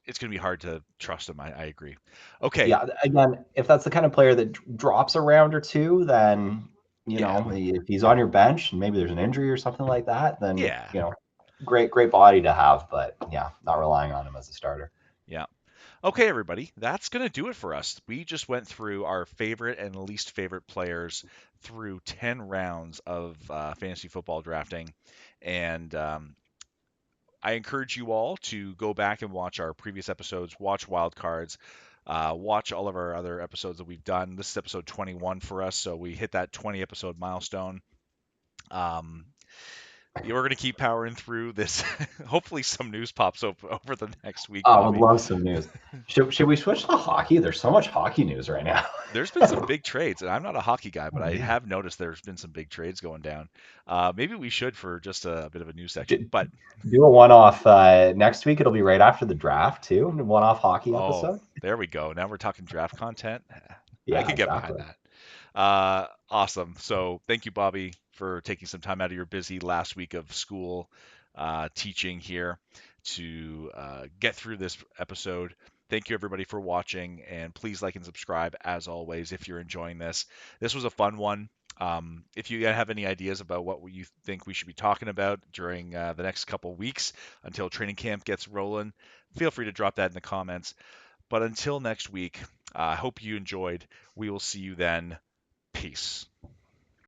it's gonna be hard to trust him. I agree. Okay, Yeah. Again, if that's the kind of player that drops a round or two, then, yeah, if he's on your bench and maybe there's an injury or something like that, then, yeah, great body to have. But yeah, not relying on him as a starter. yeah. Okay, everybody, that's gonna do it for us. We just went through our favorite and least favorite players through 10 rounds of fantasy football drafting, and I encourage you all to go back and watch our previous episodes, watch wildcards, watch all of our other episodes that we've done. This is episode 21 for us, so we hit that 20 episode milestone. Um, We're gonna keep powering through this. Hopefully, some news pops up over the next week, I would Bobby. love some news. Should we switch to hockey? There's so much hockey news right now. There's been some big trades, and I'm not a hockey guy, but Oh, I yeah. have noticed there's been some big trades going down. Maybe we should for just a bit of a news section. Do, But do a one-off next week. It'll be right after the draft too. One-off hockey oh, episode. there we go. Now we're talking draft content. I Yeah, could get behind exactly. that. Awesome. So thank you, Bobby, for taking some time out of your busy last week of school teaching here to get through this episode. Thank you, everybody, for watching, and please like and subscribe as always if you're enjoying this. This was a fun one. If you have any ideas about what you think we should be talking about during the next couple weeks until training camp gets rolling, feel free to drop that in the comments. But until next week, I hope you enjoyed. We will see you then. Peace.